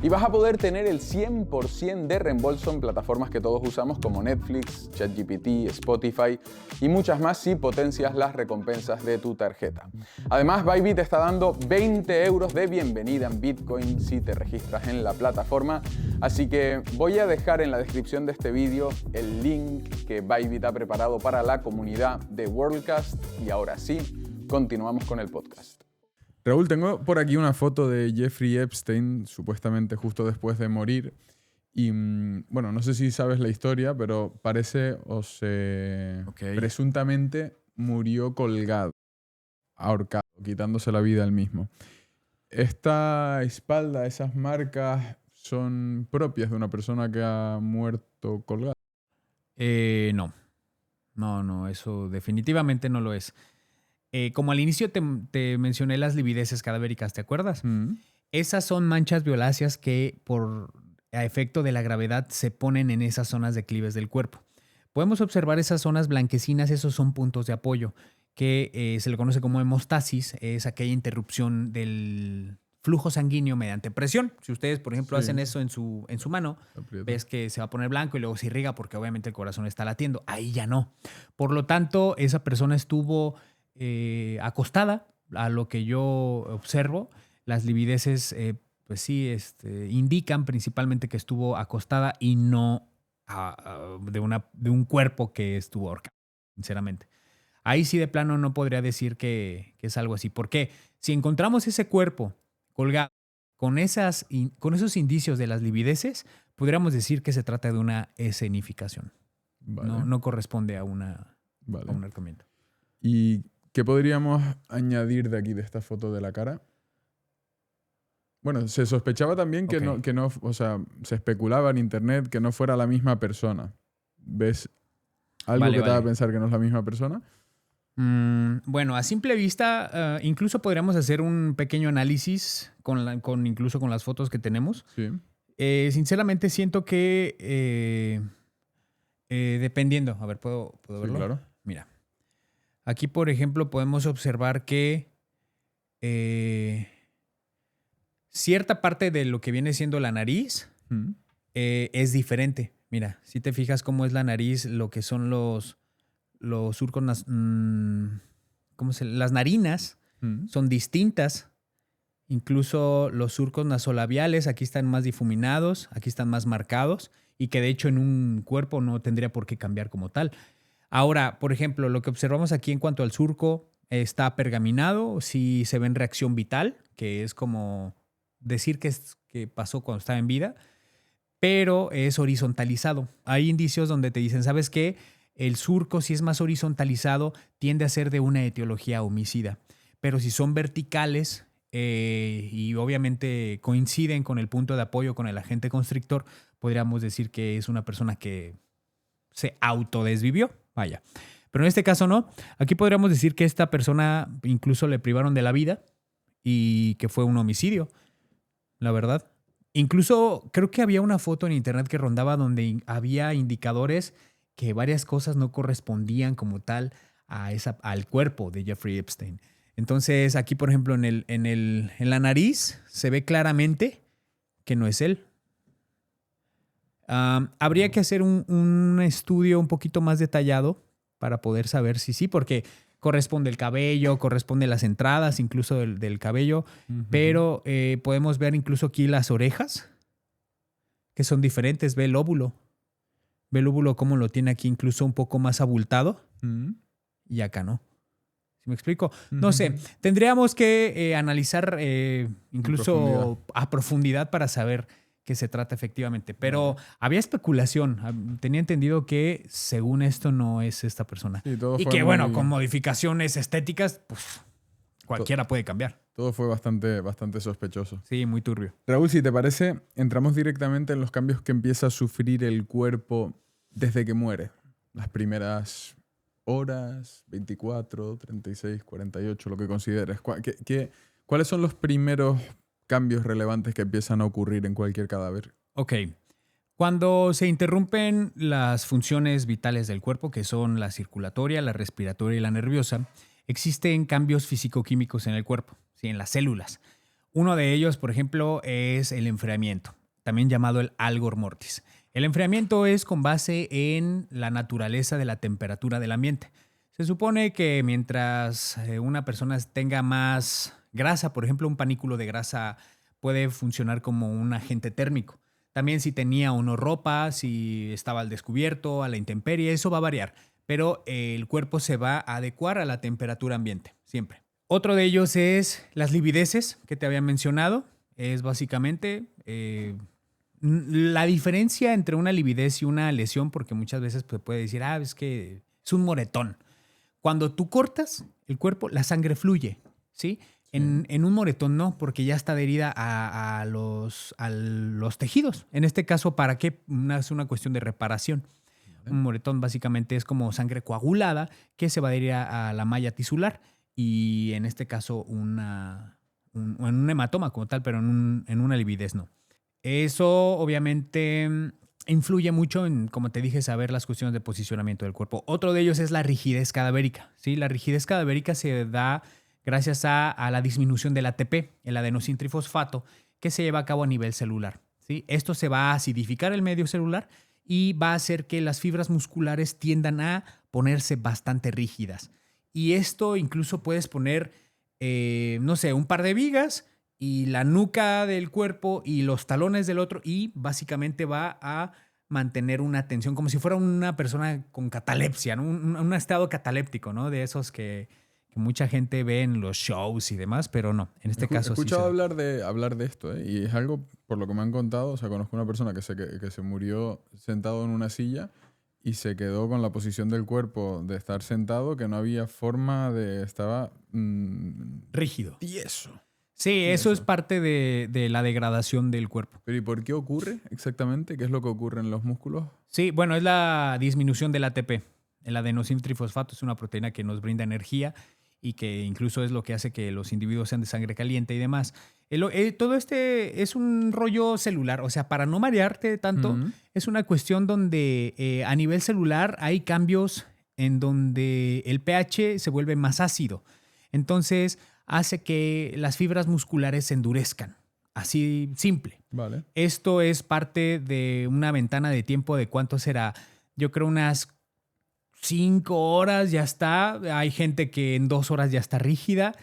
y vas a poder tener el 100% de reembolso en plataformas que todos usamos como Netflix, ChatGPT, Spotify y muchas más si potencias las recompensas de tu tarjeta. Además, Bybit está dando 20 euros de bienvenida en Bitcoin si te registras en la plataforma, así que voy a dejar en la descripción de este vídeo el link que Bybit ha preparado para la comunidad de Worldcast y ahora sí, continuamos con el podcast. Raúl, tengo por aquí una foto de Jeffrey Epstein, supuestamente justo después de morir. Y bueno, no sé si sabes la historia, pero parece presuntamente murió colgado, ahorcado, quitándose la vida él mismo. ¿Esta espalda, esas marcas, son propias de una persona que ha muerto colgada? No, eso definitivamente no lo es. Como al inicio te mencioné las livideces cadavéricas, ¿te acuerdas? Esas son manchas violáceas que a efecto de la gravedad se ponen en esas zonas declives del cuerpo. Podemos observar esas zonas blanquecinas, esos son puntos de apoyo, que se le conoce como hemostasis, es aquella interrupción del flujo sanguíneo mediante presión. Si ustedes, por ejemplo, hacen eso en su mano, ves que se va a poner blanco y luego se irriga porque obviamente el corazón está latiendo. Ahí ya no. Por lo tanto, esa persona estuvo acostada, a lo que yo observo. Las livideces, pues sí, indican principalmente que estuvo acostada y no de un cuerpo que estuvo ahorcado, sinceramente. Ahí sí de plano no podría decir que es algo así. Porque si encontramos ese cuerpo colgado con esos indicios de las livideces, podríamos decir que se trata de una escenificación. Vale. No corresponde a un ahorcamiento. ¿Y qué podríamos añadir de aquí, de esta foto de la cara? Bueno, se sospechaba también que no, o sea, se especulaba en internet que no fuera la misma persona. ¿Ves algo que te haga pensar que no es la misma persona? Bueno, a simple vista, incluso podríamos hacer un pequeño análisis incluso con las fotos que tenemos. Sí. Sinceramente siento que dependiendo, a ver, ¿puedo verlo? Sí, claro. Mira, aquí por ejemplo podemos observar que cierta parte de lo que viene siendo la nariz es diferente. Mira, si te fijas cómo es la nariz, lo que son los surcos, las narinas son distintas. Incluso los surcos nasolabiales aquí están más difuminados, aquí están más marcados y que de hecho en un cuerpo no tendría por qué cambiar como tal. Ahora, por ejemplo, lo que observamos aquí en cuanto al surco está pergaminado, sí se ve en reacción vital, que es como decir que pasó cuando estaba en vida, pero es horizontalizado. Hay indicios donde te dicen, ¿sabes qué? El surco, si es más horizontalizado, tiende a ser de una etiología homicida. Pero si son verticales y obviamente coinciden con el punto de apoyo con el agente constrictor, podríamos decir que es una persona que se autodesvivió. Vaya. Pero en este caso no. Aquí podríamos decir que esta persona incluso le privaron de la vida y que fue un homicidio, la verdad. Incluso creo que había una foto en internet que rondaba donde había indicadores que varias cosas no correspondían como tal al cuerpo de Jeffrey Epstein. Entonces, aquí, por ejemplo, en la nariz se ve claramente que no es él. Habría que hacer un estudio un poquito más detallado para poder saber si sí, porque corresponde el cabello, corresponde las entradas incluso del cabello, pero podemos ver incluso aquí las orejas, que son diferentes. Ve el óvulo cómo lo tiene aquí incluso un poco más abultado y acá no. ¿Sí me explico? No sé, tendríamos que analizar incluso a profundidad para saber qué se trata efectivamente. Pero había especulación. Tenía entendido que según esto no es esta persona. Sí, todo y fue que muy- bueno, con modificaciones estéticas, pues cualquiera puede cambiar. Todo fue bastante sospechoso. Sí, muy turbio. Raúl, si te parece, entramos directamente en los cambios que empieza a sufrir el cuerpo desde que muere. Las primeras horas, 24, 36, 48, lo que consideres. ¿Cuáles son los primeros cambios relevantes que empiezan a ocurrir en cualquier cadáver? Ok. Cuando se interrumpen las funciones vitales del cuerpo, que son la circulatoria, la respiratoria y la nerviosa, existen cambios físico-químicos en el cuerpo, ¿sí? En las células. Uno de ellos, por ejemplo, es el enfriamiento, también llamado el algor mortis. El enfriamiento es con base en la naturaleza de la temperatura del ambiente. Se supone que mientras una persona tenga más grasa, por ejemplo, un panículo de grasa puede funcionar como un agente térmico. También si tenía o no ropa, si estaba al descubierto, a la intemperie, eso va a variar. Pero el cuerpo se va a adecuar a la temperatura ambiente, siempre. Otro de ellos es las livideces que te había mencionado. Es básicamente la diferencia entre una lividez y una lesión, porque muchas veces se puede decir, es que es un moretón. Cuando tú cortas el cuerpo, la sangre fluye, ¿sí? En un moretón no, porque ya está adherida a los tejidos. En este caso, ¿para qué? Es una cuestión de reparación. Un moretón básicamente es como sangre coagulada que se va a adherir a la malla tisular y en este caso en un hematoma como tal, pero en una lividez no. Eso obviamente influye mucho en, como te dije, saber las cuestiones de posicionamiento del cuerpo. Otro de ellos es la rigidez cadavérica, ¿sí? La rigidez cadavérica se da gracias a la disminución del ATP, el adenosíntrifosfato, que se lleva a cabo a nivel celular, ¿sí? Esto se va a acidificar el medio celular y va a hacer que las fibras musculares tiendan a ponerse bastante rígidas. Y esto incluso puedes poner, no sé, un par de vigas y la nuca del cuerpo y los talones del otro y básicamente va a mantener una tensión como si fuera una persona con catalepsia, ¿no? Un estado cataléptico, ¿no? De esos que mucha gente ve en los shows y demás, pero no, en este caso He escuchado sí. hablar de esto, y es algo, por lo que me han contado, o sea, conozco una persona que se murió sentado en una silla y se quedó con la posición del cuerpo de estar sentado, que no había forma de... Estaba... rígido. tieso. Sí, eso es parte de la degradación del cuerpo. ¿Pero y por qué ocurre exactamente? ¿Qué es lo que ocurre en los músculos? Sí, bueno, es la disminución del ATP. El adenosíntrifosfato es una proteína que nos brinda energía y que incluso es lo que hace que los individuos sean de sangre caliente y demás. Todo este es un rollo celular, o sea, para no marearte tanto, es una cuestión donde a nivel celular hay cambios en donde el pH se vuelve más ácido. Entonces hace que las fibras musculares se endurezcan. Así simple. Vale. Esto es parte de una ventana de tiempo de cuánto será. Yo creo unas 5 horas ya está. Hay gente que en 2 horas ya está rígida.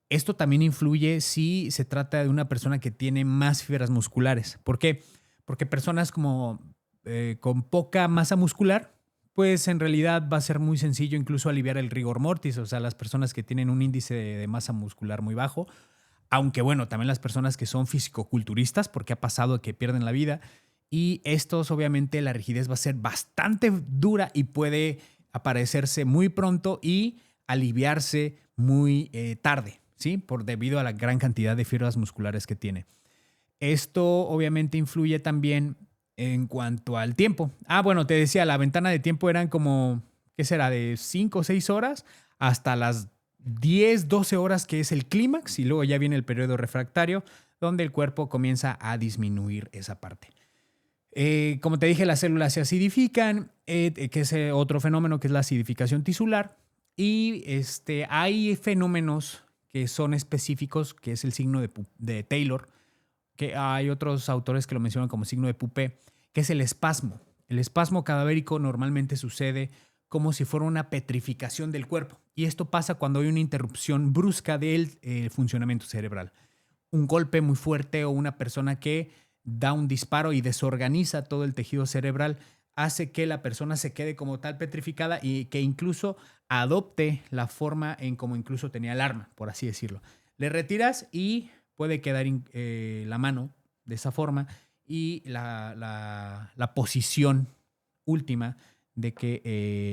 Esto también influye si se trata de una persona que tiene más fibras musculares. ¿Por qué? Porque personas como con poca masa muscular, pues en realidad va a ser muy sencillo incluso aliviar el rigor mortis, o sea, las personas que tienen un índice de masa muscular muy bajo. Aunque bueno, también las personas que son fisicoculturistas, porque ha pasado que pierden la vida. Y estos, obviamente, la rigidez va a ser bastante dura y puede aparecerse muy pronto y aliviarse muy tarde, ¿sí? Debido a la gran cantidad de fibras musculares que tiene. Esto, obviamente, influye también en cuanto al tiempo. Bueno, te decía, la ventana de tiempo eran como, ¿qué será? De 5 o 6 horas hasta las 10, 12 horas, que es el clímax, y luego ya viene el periodo refractario, donde el cuerpo comienza a disminuir esa parte. Como te dije, las células se acidifican, que es otro fenómeno que es la acidificación tisular. Y hay fenómenos que son específicos, que es el signo de Taylor, que hay otros autores que lo mencionan como signo de Puppé, que es el espasmo. El espasmo cadavérico normalmente sucede como si fuera una petrificación del cuerpo. Y esto pasa cuando hay una interrupción brusca del funcionamiento cerebral. Un golpe muy fuerte o una persona que da un disparo y desorganiza todo el tejido cerebral hace que la persona se quede como tal petrificada y que incluso adopte la forma en como incluso tenía el arma, por así decirlo. Le retiras y puede quedar la mano de esa forma y la posición última de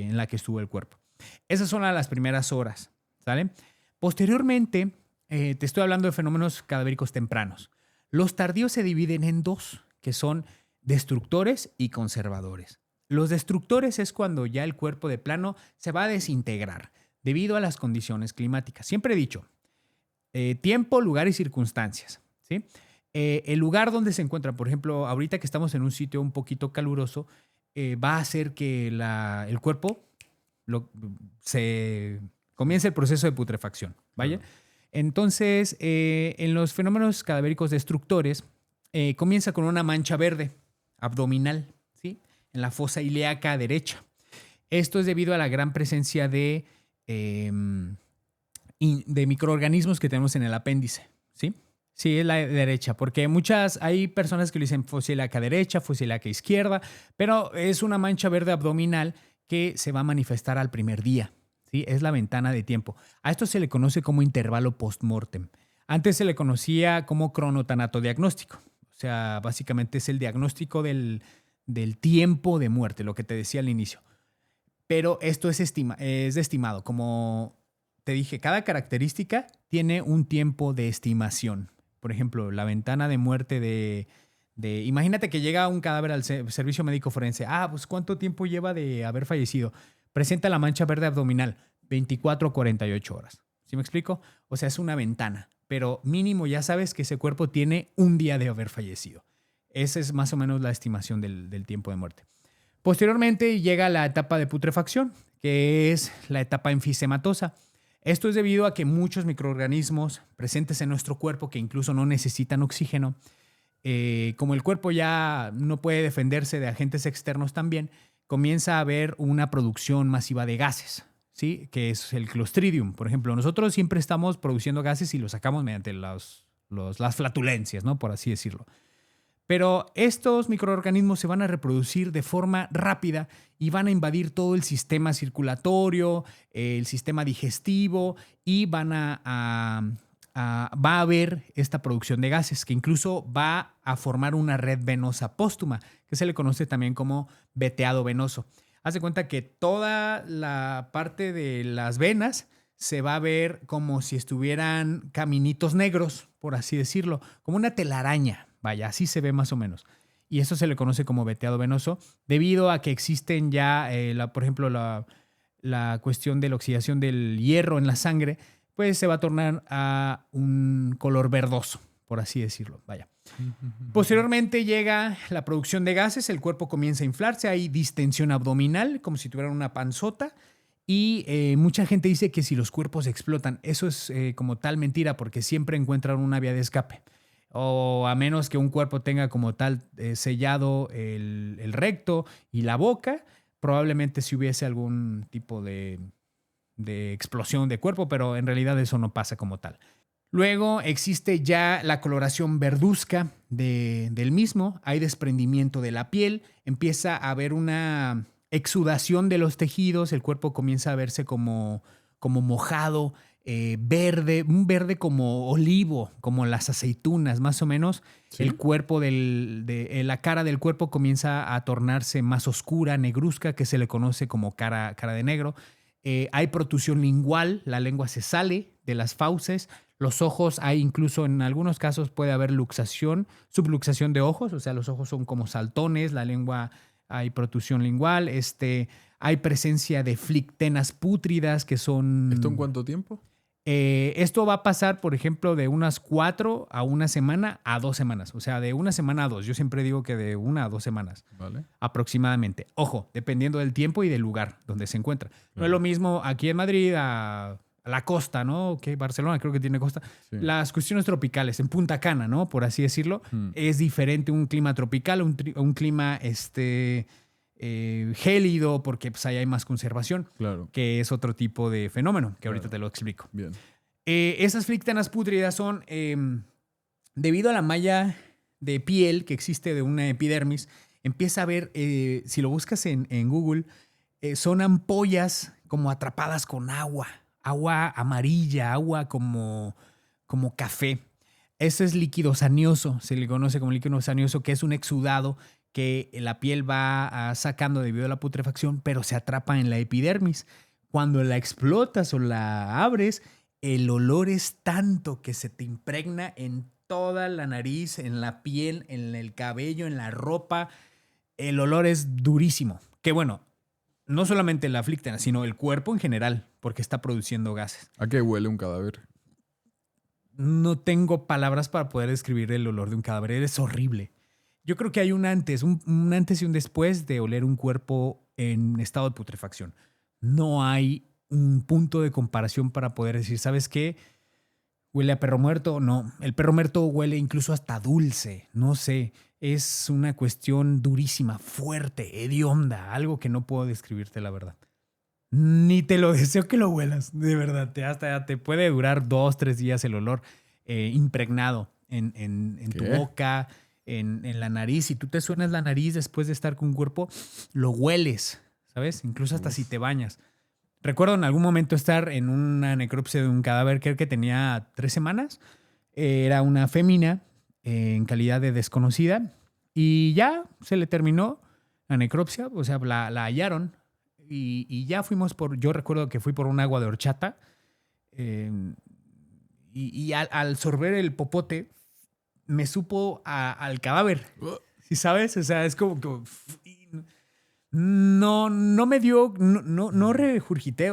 en la que estuvo el cuerpo. Esas son las primeras horas, ¿sale? Posteriormente, te estoy hablando de fenómenos cadavéricos tempranos. Los tardíos se dividen en dos, que son destructores y conservadores. Los destructores es cuando ya el cuerpo de plano se va a desintegrar debido a las condiciones climáticas. Siempre he dicho, tiempo, lugar y circunstancias, ¿sí? El lugar donde se encuentra, por ejemplo, ahorita que estamos en un sitio un poquito caluroso, va a hacer que el cuerpo se comience el proceso de putrefacción, ¿vaya? Entonces, en los fenómenos cadavéricos destructores, comienza con una mancha verde abdominal, ¿sí? En la fosa ilíaca derecha. Esto es debido a la gran presencia de microorganismos que tenemos en el apéndice, ¿sí? Sí, es la derecha, porque hay personas que le dicen fosa ilíaca derecha, fosa ilíaca izquierda, pero es una mancha verde abdominal que se va a manifestar al primer día. ¿Sí? Es la ventana de tiempo. A esto se le conoce como intervalo post-mortem. Antes se le conocía como cronotanatodiagnóstico. O sea, básicamente es el diagnóstico del tiempo de muerte, lo que te decía al inicio. Pero esto es estimado. Como te dije, cada característica tiene un tiempo de estimación. Por ejemplo, la ventana de muerte imagínate que llega un cadáver al servicio médico forense. Pues ¿cuánto tiempo lleva de haber fallecido? Presenta la mancha verde abdominal, 24 a 48 horas. ¿Sí me explico? O sea, es una ventana, pero mínimo ya sabes que ese cuerpo tiene un día de haber fallecido. Esa es más o menos la estimación del tiempo de muerte. Posteriormente llega la etapa de putrefacción, que es la etapa enfisematosa. Esto es debido a que muchos microorganismos presentes en nuestro cuerpo que incluso no necesitan oxígeno, como el cuerpo ya no puede defenderse de agentes externos también, comienza a haber una producción masiva de gases, ¿sí? Que es el Clostridium. Por ejemplo, nosotros siempre estamos produciendo gases y los sacamos mediante las flatulencias, ¿no? Por así decirlo. Pero estos microorganismos se van a reproducir de forma rápida y van a invadir todo el sistema circulatorio, el sistema digestivo y va a haber esta producción de gases que incluso va a formar una red venosa póstuma, que se le conoce también como veteado venoso. Haz de cuenta que toda la parte de las venas se va a ver como si estuvieran caminitos negros, por así decirlo, como una telaraña. Vaya, así se ve más o menos. Y eso se le conoce como veteado venoso, debido a que existen ya, por ejemplo, la cuestión de la oxidación del hierro en la sangre, pues se va a tornar a un color verdoso, por así decirlo. Vaya. Posteriormente llega la producción de gases, el cuerpo comienza a inflarse, hay distensión abdominal, como si tuvieran una panzota, y mucha gente dice que si los cuerpos explotan, eso es como tal mentira, porque siempre encuentran una vía de escape. O a menos que un cuerpo tenga como tal sellado el recto y la boca, probablemente si hubiese algún tipo de explosión de cuerpo, pero en realidad eso no pasa como tal. Luego existe ya la coloración verduzca del mismo, hay desprendimiento de la piel, empieza a haber una exudación de los tejidos, el cuerpo comienza a verse como mojado, verde, un verde como olivo, como las aceitunas más o menos. ¿Sí? El cuerpo la cara del cuerpo comienza a tornarse más oscura, negruzca, que se le conoce como cara de negro. Hay protusión lingual, la lengua se sale de las fauces, los ojos, hay incluso en algunos casos puede haber subluxación de ojos, o sea, los ojos son como saltones, la lengua, hay protusión lingual, hay presencia de flictenas pútridas que son... ¿Esto en cuánto tiempo? Esto va a pasar, por ejemplo, de unas 4 a una semana a 2 semanas. O sea, de una semana a 2. Yo siempre digo que de 1 a 2 semanas. Vale. Aproximadamente. Ojo, dependiendo del tiempo y del lugar donde se encuentra. No es lo mismo aquí en Madrid a la costa, ¿no? Que Barcelona creo que tiene costa. Sí. Las cuestiones tropicales, en Punta Cana, ¿no? Por así decirlo. Hmm. Es diferente un clima tropical, un clima gélido, porque pues, ahí hay más conservación, Claro. que es otro tipo de fenómeno, que ahorita Claro. te lo explico. Bien. Esas flictanas pútridas son, debido a la malla de piel que existe de una epidermis, empieza a ver, si lo buscas en Google, son ampollas como atrapadas con agua amarilla, agua como café. Ese es líquido sanioso, se le conoce como líquido sanioso, que es un exudado que la piel va sacando debido a la putrefacción, pero se atrapa en la epidermis. Cuando la explotas o la abres, el olor es tanto que se te impregna en toda la nariz, en la piel, en el cabello, en la ropa. El olor es durísimo. Que bueno, no solamente la aflictan, sino el cuerpo en general, porque está produciendo gases. ¿A qué huele un cadáver? No tengo palabras para poder describir el olor de un cadáver. Es horrible. Yo creo que hay un antes y un después de oler un cuerpo en estado de putrefacción. No hay un punto de comparación para poder decir, ¿sabes qué? ¿Huele a perro muerto? No. El perro muerto huele incluso hasta dulce. No sé. Es una cuestión durísima, fuerte, hedionda. Algo que no puedo describirte, la verdad. Ni te lo deseo que lo huelas, de verdad. Hasta te puede durar 2-3 días el olor impregnado en tu ¿Qué? boca, en la nariz. Si tú te suenas la nariz después de estar con un cuerpo, lo hueles, ¿sabes? Incluso hasta si te bañas. Recuerdo en algún momento estar en una necropsia de un cadáver, creo que tenía 3 semanas. Era una fémina en calidad de desconocida y ya se le terminó la necropsia, o sea, la hallaron y ya fuimos yo recuerdo que fui por un agua de horchata y al sorber el popote me supo al cadáver, ¿sí sabes? O sea, es como que... No me dio, no regurgité,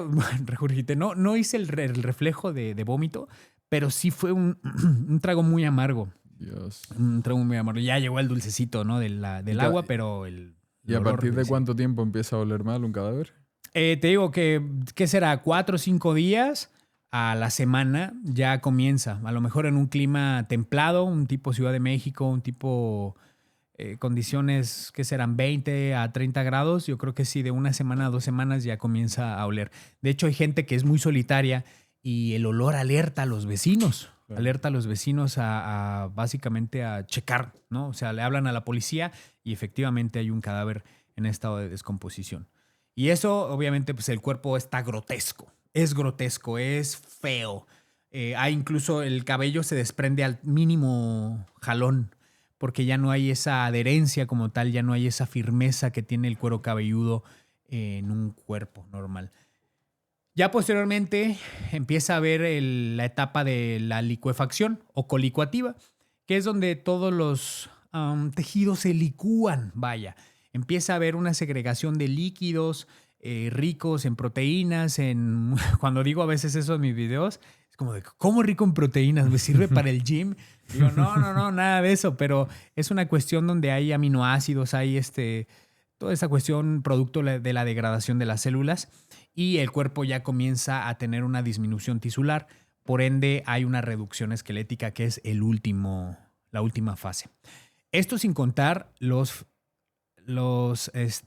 no hice el reflejo de vómito, pero sí fue un trago muy amargo. Dios. Un trago muy amargo. Ya llegó el dulcecito, ¿no? Del agua, pero ¿Y a partir de sí. cuánto tiempo empieza a oler mal un cadáver? Te digo que, ¿qué será? 4 o 5 días a la semana ya comienza. A lo mejor en un clima templado, un tipo Ciudad de México, un tipo... condiciones que serán 20 a 30 grados, yo creo que sí, de una semana a 2 semanas ya comienza a oler. De hecho, hay gente que es muy solitaria y el olor alerta a los vecinos. Claro. Alerta a los vecinos básicamente a checar, ¿no? O sea, le hablan a la policía y efectivamente hay un cadáver en estado de descomposición. Y eso, obviamente, pues el cuerpo está grotesco. Es grotesco, es feo. Hay incluso el cabello se desprende al mínimo jalón, porque ya no hay esa adherencia como tal, ya no hay esa firmeza que tiene el cuero cabelludo en un cuerpo normal. Ya posteriormente empieza a haber la etapa de la licuefacción o colicuativa, que es donde todos los tejidos se licúan, vaya. Empieza a haber una segregación de líquidos ricos en proteínas. Cuando digo a veces eso en mis videos, es como de, ¿cómo rico en proteínas? ¿Me sirve para el gym? Digo, no, nada de eso, pero es una cuestión donde hay aminoácidos, hay toda esa cuestión producto de la degradación de las células y el cuerpo ya comienza a tener una disminución tisular, por ende hay una reducción esquelética que es la última fase. Esto sin contar los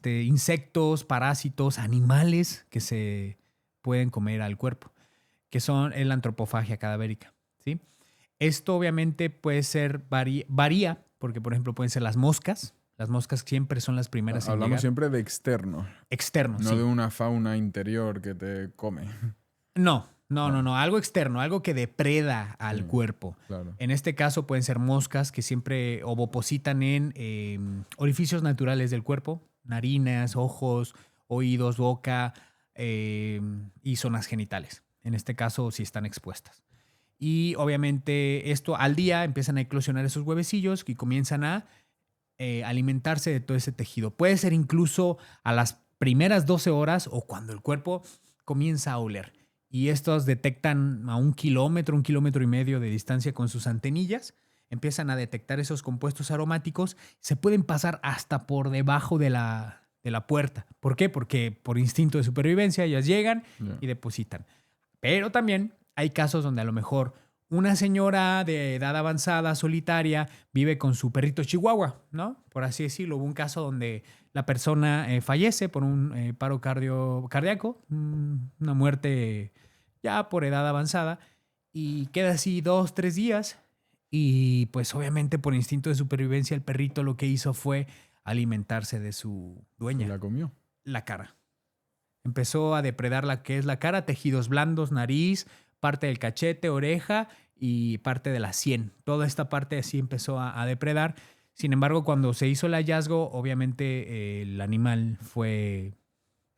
insectos, parásitos, animales que se pueden comer al cuerpo, que son la antropofagia cadavérica, ¿sí? Esto obviamente puede ser, varía, porque por ejemplo pueden ser las moscas. Las moscas siempre son las primeras en Hablamos llegar. siempre de externo, Externo, no sí. de una fauna interior que te come. No. Algo externo, algo que depreda al Sí, cuerpo. claro. En este caso pueden ser moscas que siempre ovopositan en orificios naturales del cuerpo, narinas, ojos, oídos, boca y zonas genitales. En este caso, si están expuestas. Y obviamente esto al día empiezan a eclosionar esos huevecillos y comienzan a alimentarse de todo ese tejido. Puede ser incluso a las primeras 12 horas o cuando el cuerpo comienza a oler. y estos detectan a 1 kilómetro y medio de distancia con sus antenillas, empiezan a detectar esos compuestos aromáticos, se pueden pasar hasta por debajo de la puerta. ¿Por qué? Porque por instinto de supervivencia ellas llegan y depositan. Pero también hay casos donde a lo mejor una señora de edad avanzada, solitaria, vive con su perrito chihuahua, ¿no? Por así decirlo. Hubo un caso donde la persona fallece por un paro cardíaco, una muerte ya por edad avanzada, y queda así 2, 3 días. Y pues obviamente por instinto de supervivencia el perrito lo que hizo fue alimentarse de su dueña. ¿Se la comió? La cara. Empezó a depredar la que es la cara, tejidos blandos, nariz, parte del cachete, oreja y parte de la sien. Toda esta parte así empezó a depredar. Sin embargo, cuando se hizo el hallazgo, obviamente el animal fue,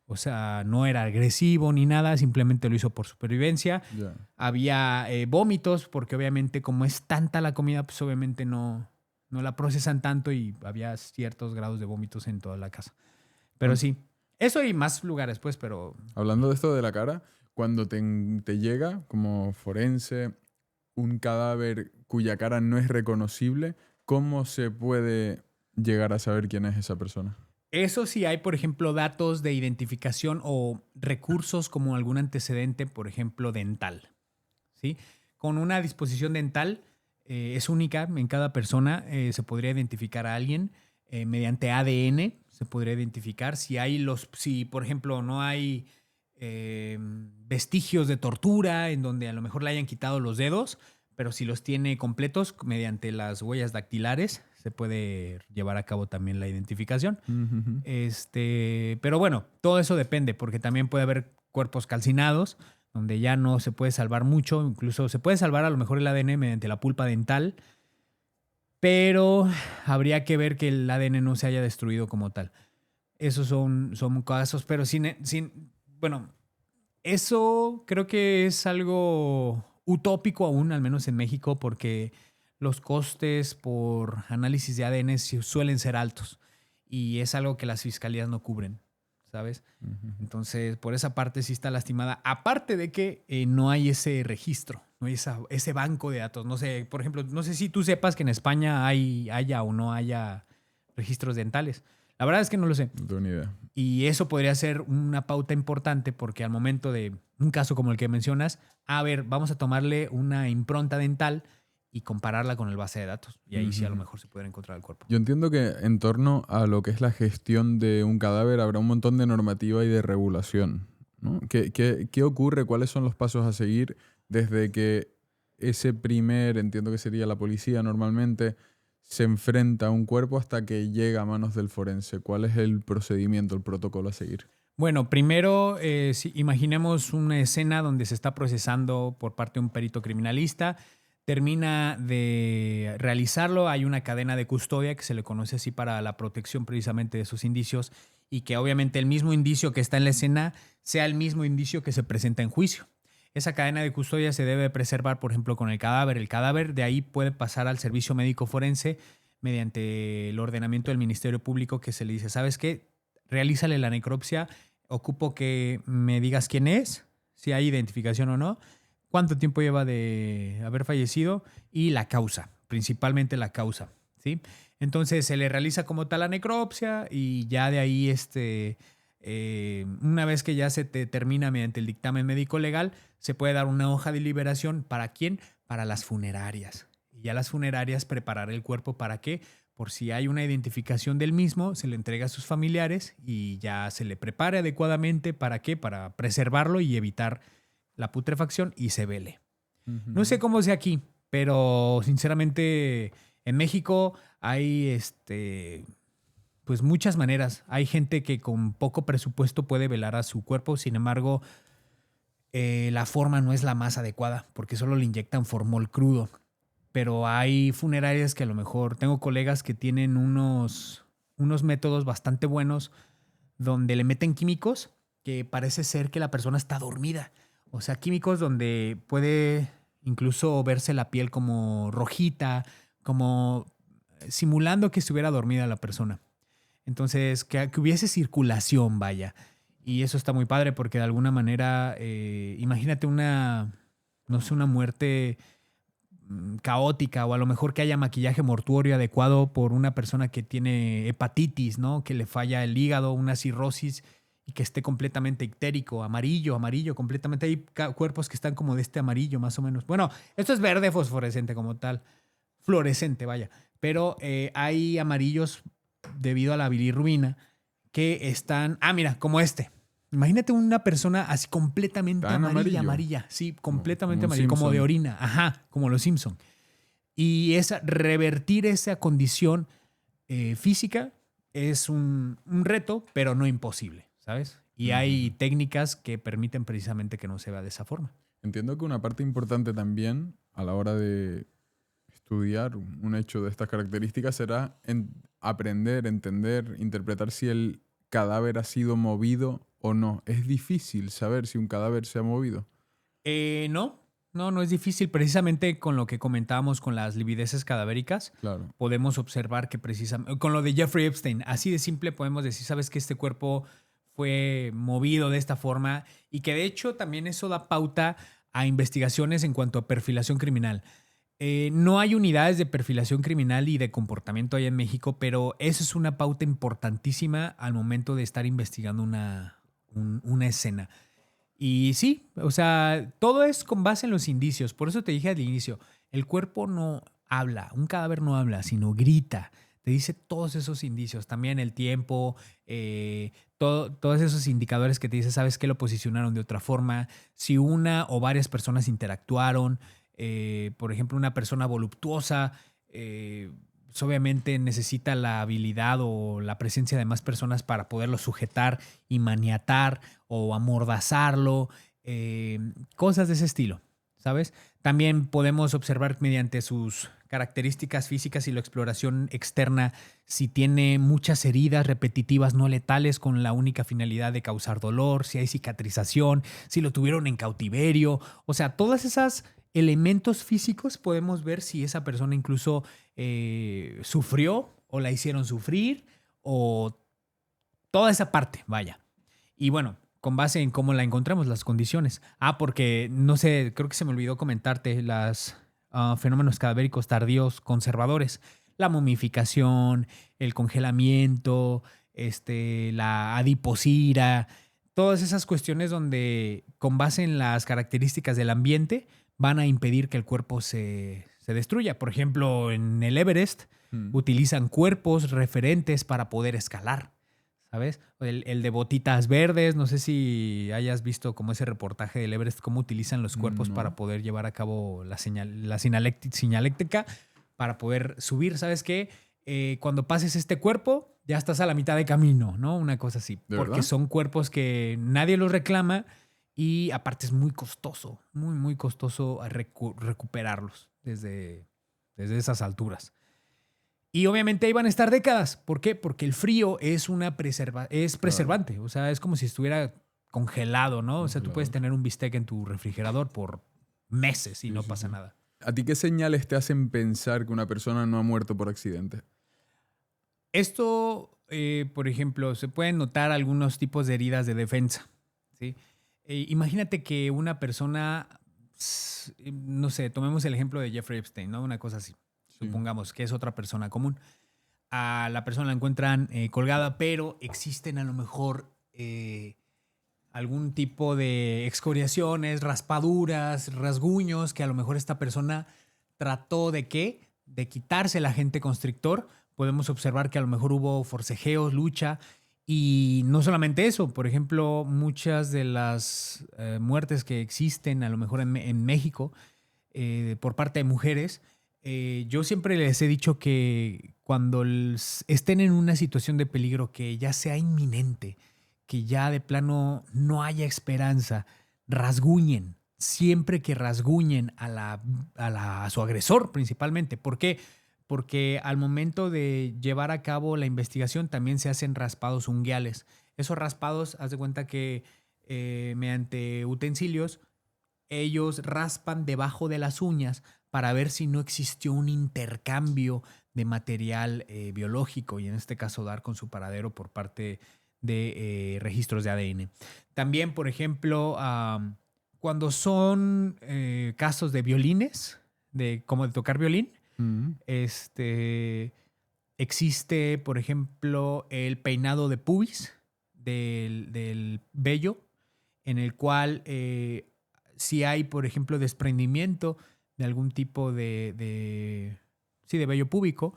o sea, no era agresivo ni nada, simplemente lo hizo por supervivencia. Ya. Había vómitos, porque obviamente como es tanta la comida, pues obviamente no la procesan tanto y había ciertos grados de vómitos en toda la casa. Pero sí, eso y más lugares, pues, pero... Hablando de esto de la cara, cuando te llega como forense un cadáver cuya cara no es reconocible, ¿cómo se puede llegar a saber quién es esa persona? Eso sí hay, por ejemplo, datos de identificación o recursos como algún antecedente, por ejemplo, dental. ¿Sí? Con una disposición dental es única en cada persona, se podría identificar a alguien mediante ADN, se podría identificar si por ejemplo, no hay vestigios de tortura en donde a lo mejor le hayan quitado los dedos, pero si los tiene completos mediante las huellas dactilares, se puede llevar a cabo también la identificación. Pero bueno, todo eso depende, porque también puede haber cuerpos calcinados, donde ya no se puede salvar mucho, incluso se puede salvar a lo mejor el ADN mediante la pulpa dental, pero habría que ver que el ADN no se haya destruido como tal. Esos son casos, pero bueno, eso creo que es algo utópico aún, al menos en México, porque los costes por análisis de ADN suelen ser altos y es algo que las fiscalías no cubren, ¿sabes? Entonces, por esa parte sí está lastimada. Aparte de que no hay ese registro, no hay ese banco de datos. No sé, por ejemplo, no sé si tú sepas que en España haya o no haya registros dentales. La verdad es que no lo sé. No tengo ni idea. Y eso podría ser una pauta importante porque al momento de un caso como el que mencionas, a ver, vamos a tomarle una impronta dental y compararla con el base de datos. Y ahí sí a lo mejor se puede encontrar el cuerpo. Yo entiendo que en torno a lo que es la gestión de un cadáver habrá un montón de normativa y de regulación, ¿no? ¿Qué ocurre? ¿Cuáles son los pasos a seguir desde que entiendo que sería la policía normalmente, se enfrenta a un cuerpo hasta que llega a manos del forense? ¿Cuál es el procedimiento, el protocolo a seguir? Bueno, primero imaginemos una escena donde se está procesando por parte de un perito criminalista. Termina de realizarlo, hay una cadena de custodia que se le conoce así para la protección precisamente de esos indicios y que obviamente el mismo indicio que está en la escena sea el mismo indicio que se presenta en juicio. Esa cadena de custodia se debe preservar, por ejemplo, con el cadáver. El cadáver de ahí puede pasar al servicio médico forense mediante el ordenamiento del Ministerio Público que se le dice, ¿sabes qué? Realízale la necropsia, ocupo que me digas quién es, si hay identificación o no, cuánto tiempo lleva de haber fallecido y la causa, principalmente la causa, ¿sí? Entonces se le realiza como tal la necropsia y ya de ahí, una vez que ya se termina mediante el dictamen médico legal, se puede dar una hoja de liberación. ¿Para quién? Para las funerarias. Y ya las funerarias preparar el cuerpo ¿para qué? Por si hay una identificación del mismo, se le entrega a sus familiares y ya se le prepare adecuadamente. ¿Para qué? Para preservarlo y evitar la putrefacción y se vele. No sé cómo sea aquí, pero sinceramente en México hay pues muchas maneras. Hay gente que con poco presupuesto puede velar a su cuerpo, sin embargo, la forma no es la más adecuada porque solo le inyectan formol crudo. Pero hay funerarias que a lo mejor tengo colegas que tienen unos métodos bastante buenos donde le meten químicos que parece ser que la persona está dormida. O sea, químicos donde puede incluso verse la piel como rojita, como simulando que estuviera dormida la persona. Entonces, que hubiese circulación, vaya. Y eso está muy padre porque de alguna manera, imagínate no sé, una muerte caótica, o a lo mejor que haya maquillaje mortuorio adecuado por una persona que tiene hepatitis, ¿no? Que le falla el hígado, una cirrosis y que esté completamente ictérico, amarillo, completamente. Hay cuerpos que están como de este amarillo más o menos. Bueno, esto es verde fosforescente como tal, fluorescente, vaya. Pero hay amarillos debido a la bilirrubina que están, mira, como este. Imagínate una persona así completamente Tan amarilla, amarillo. amarilla. Sí, completamente Como un amarilla, como de Simpson. orina. Ajá, como los Simpson. Y revertir esa condición física es un reto, pero no imposible, ¿sabes? Y hay técnicas que permiten precisamente que no se vea de esa forma. Entiendo que una parte importante también a la hora de estudiar un hecho de estas características será aprender, entender, interpretar si el cadáver ha sido movido o no. Es difícil saber si un cadáver se ha movido. No es difícil. Precisamente con lo que comentábamos con las livideces cadavéricas, Claro. podemos observar que precisamente, con lo de Jeffrey Epstein, así de simple podemos decir, sabes que este cuerpo fue movido de esta forma y que de hecho también eso da pauta a investigaciones en cuanto a perfilación criminal. No hay unidades de perfilación criminal y de comportamiento allá en México, pero eso es una pauta importantísima al momento de estar investigando una escena. Y sí, o sea, todo es con base en los indicios. Por eso te dije al inicio, el cuerpo no habla, un cadáver no habla, sino grita. Te dice todos esos indicios, también el tiempo, todos esos indicadores que te dice, sabes que lo posicionaron de otra forma, si una o varias personas interactuaron, por ejemplo, una persona voluptuosa, pues obviamente necesita la habilidad o la presencia de más personas para poderlo sujetar y maniatar o amordazarlo, cosas de ese estilo, ¿sabes? También podemos observar mediante sus características físicas y la exploración externa si tiene muchas heridas repetitivas no letales con la única finalidad de causar dolor, si hay cicatrización, si lo tuvieron en cautiverio, o sea, todas esas elementos físicos podemos ver si esa persona incluso sufrió o la hicieron sufrir o toda esa parte, vaya. Y bueno, con base en cómo la encontramos, las condiciones. Porque no sé, creo que se me olvidó comentarte los fenómenos cadavéricos tardíos conservadores. La momificación, el congelamiento, la adiposira, todas esas cuestiones donde con base en las características del ambiente van a impedir que el cuerpo se destruya. Por ejemplo, en el Everest utilizan cuerpos referentes para poder escalar. ¿Sabes? El de botitas verdes, no sé si hayas visto como ese reportaje del Everest, cómo utilizan los cuerpos para poder llevar a cabo la señaléctica para poder subir. ¿Sabes qué? Cuando pases este cuerpo, ya estás a la mitad de camino, ¿no? Una cosa así. ¿De Porque verdad? son cuerpos que nadie los reclama y aparte es muy costoso, muy, muy costoso recuperarlos desde esas alturas. Y obviamente ahí van a estar décadas. ¿Por qué? Porque el frío es preservante. O sea, es como si estuviera congelado, ¿no? O sea, tú puedes tener un bistec en tu refrigerador por meses y no pasa nada. ¿A ti qué señales te hacen pensar que una persona no ha muerto por accidente? Esto, por ejemplo, se pueden notar algunos tipos de heridas de defensa, ¿sí? Imagínate que una persona, no sé, tomemos el ejemplo de Jeffrey Epstein, ¿no? Una cosa así. Supongamos que es otra persona común. A la persona la encuentran colgada, pero existen a lo mejor algún tipo de excoriaciones, raspaduras, rasguños que a lo mejor esta persona trató de ¿qué? De quitarse el agente constrictor. Podemos observar que a lo mejor hubo forcejeos, lucha. Y no solamente eso, por ejemplo, muchas de las muertes que existen a lo mejor en México por parte de mujeres, yo siempre les he dicho que cuando estén en una situación de peligro que ya sea inminente, que ya de plano no haya esperanza, rasguñen. Siempre que rasguñen a su agresor principalmente. ¿Por qué? Porque al momento de llevar a cabo la investigación también se hacen raspados unguiales. Esos raspados, haz de cuenta que mediante utensilios, ellos raspan debajo de las uñas para ver si no existió un intercambio de material biológico y en este caso dar con su paradero por parte de registros de ADN. También, por ejemplo, cuando son casos de violines, como de tocar violín, existe, por ejemplo, el peinado de pubis del vello, en el cual si hay, por ejemplo, desprendimiento de algún tipo de vello púbico,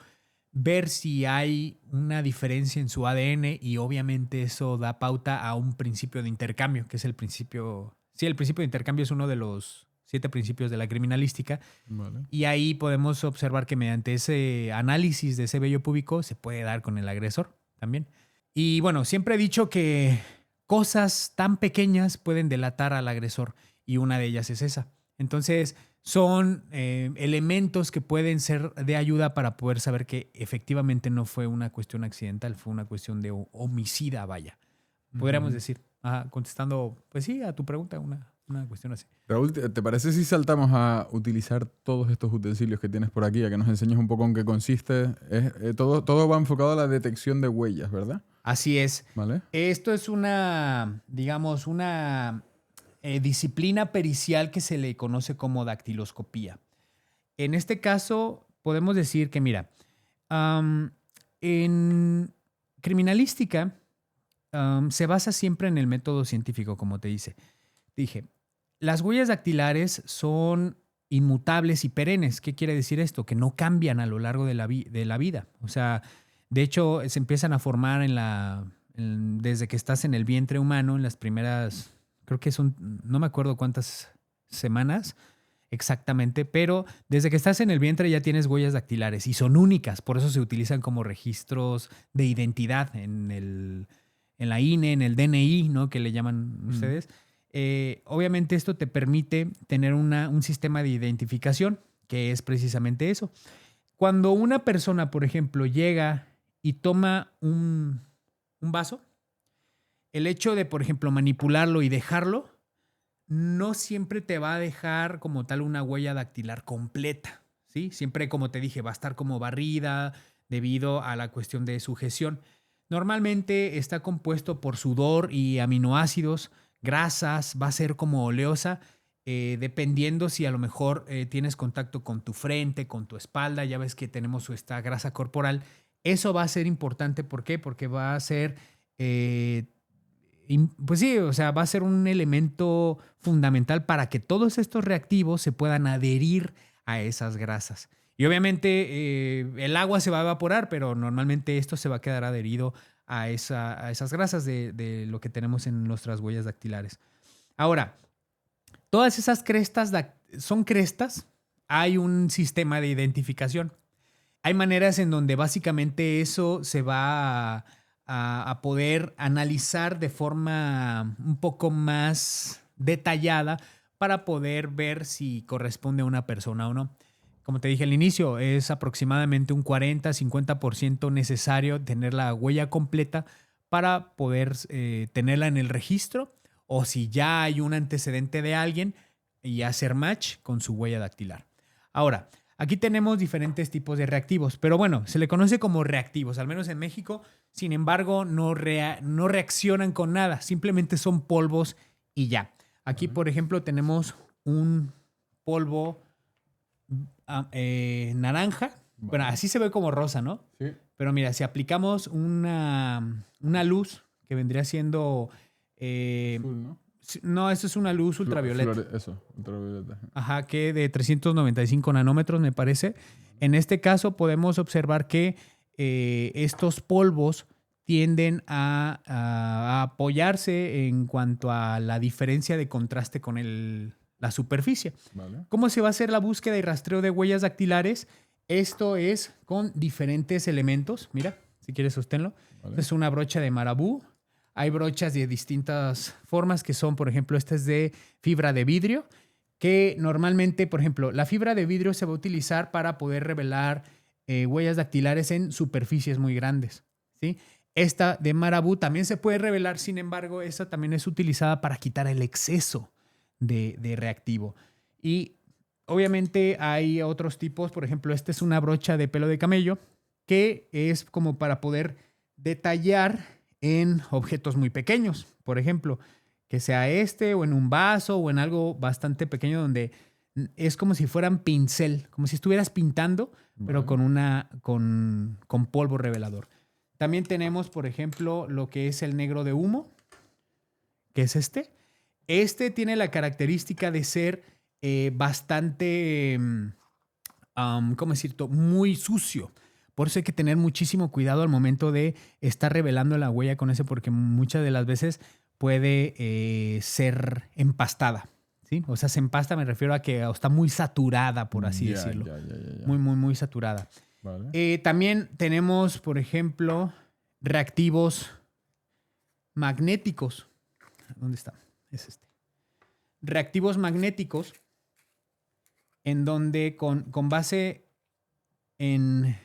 ver si hay una diferencia en su ADN y obviamente eso da pauta a un principio de intercambio, que es el principio... Sí, el principio de intercambio es uno de los 7 principios de la criminalística. Vale. Y ahí podemos observar que mediante ese análisis de ese vello púbico se puede dar con el agresor también. Y bueno, siempre he dicho que cosas tan pequeñas pueden delatar al agresor y una de ellas es esa. Entonces, son elementos que pueden ser de ayuda para poder saber que efectivamente no fue una cuestión accidental, fue una cuestión de homicida, vaya. Podríamos decir, contestando, pues sí, a tu pregunta, una cuestión así. Raúl, ¿te parece si saltamos a utilizar todos estos utensilios que tienes por aquí, a que nos enseñes un poco en qué consiste? Todo va enfocado a la detección de huellas, ¿verdad? Así es. Vale. Esto es una disciplina pericial que se le conoce como dactiloscopía. En este caso, podemos decir que, mira, en criminalística se basa siempre en el método científico, como te dije. Las huellas dactilares son inmutables y perennes. ¿Qué quiere decir esto? Que no cambian a lo largo de la vida. O sea, de hecho, se empiezan a formar desde que estás en el vientre humano, en las primeras, creo que no me acuerdo cuántas semanas exactamente, pero desde que estás en el vientre ya tienes huellas dactilares y son únicas. Por eso se utilizan como registros de identidad en la INE, en el DNI, ¿no? Que le llaman ustedes. Obviamente esto te permite tener un sistema de identificación, que es precisamente eso. Cuando una persona, por ejemplo, llega y toma un vaso, el hecho de, por ejemplo, manipularlo y dejarlo, no siempre te va a dejar como tal una huella dactilar completa, ¿sí? Siempre, como te dije, va a estar como barrida debido a la cuestión de sujeción. Normalmente está compuesto por sudor y aminoácidos, grasas, va a ser como oleosa, dependiendo si a lo mejor tienes contacto con tu frente, con tu espalda, ya ves que tenemos esta grasa corporal. Eso va a ser importante, ¿por qué? Porque va a ser, pues sí, o sea, va a ser un elemento fundamental para que todos estos reactivos se puedan adherir a esas grasas. Y obviamente el agua se va a evaporar, pero normalmente esto se va a quedar adherido a esas grasas de lo que tenemos en nuestras huellas dactilares. Ahora, todas esas crestas son crestas. Hay un sistema de identificación. Hay maneras en donde básicamente eso se va a poder analizar de forma un poco más detallada para poder ver si corresponde a una persona o no. Como te dije al inicio, es aproximadamente un 40-50% necesario tener la huella completa para poder tenerla en el registro, o si ya hay un antecedente de alguien y hacer match con su huella dactilar. Ahora, aquí tenemos diferentes tipos de reactivos, pero bueno, se le conoce como reactivos, al menos en México. Sin embargo, no reaccionan con nada, simplemente son polvos y ya. Aquí, por ejemplo, tenemos un polvo naranja. Bueno, así se ve como rosa, ¿no? Sí. Pero mira, si aplicamos una luz que vendría siendo... Azul, ¿no? No, esto es una luz ultravioleta. Ultravioleta. Ajá, que de 395 nanómetros, me parece. En este caso podemos observar que estos polvos tienden a apoyarse en cuanto a la diferencia de contraste con la superficie. Vale. ¿Cómo se va a hacer la búsqueda y rastreo de huellas dactilares? Esto es con diferentes elementos. Mira, si quieres sosténlo. Vale. Es una brocha de marabú. Hay brochas de distintas formas que son, por ejemplo, esta es de fibra de vidrio, que normalmente, por ejemplo, la fibra de vidrio se va a utilizar para poder revelar huellas dactilares en superficies muy grandes, ¿sí? Esta de marabú también se puede revelar, sin embargo, esta también es utilizada para quitar el exceso de reactivo. Y obviamente hay otros tipos, por ejemplo, esta es una brocha de pelo de camello, que es como para poder detallar en objetos muy pequeños. Por ejemplo, que sea o en un vaso o en algo bastante pequeño donde es como si fueran pincel, como si estuvieras pintando, pero con polvo revelador. También tenemos, por ejemplo, lo que es el negro de humo, que es este. Este tiene la característica de ser bastante, ¿cómo decirlo? Muy sucio. Por eso hay que tener muchísimo cuidado al momento de estar revelando la huella con ese, porque muchas de las veces puede ser empastada, ¿sí? O sea, se empasta, me refiero a que está muy saturada, por así decirlo. Ya. Muy, muy, muy saturada. Vale. También tenemos, por ejemplo, reactivos magnéticos. ¿Dónde está? Es este. Reactivos magnéticos en donde con base en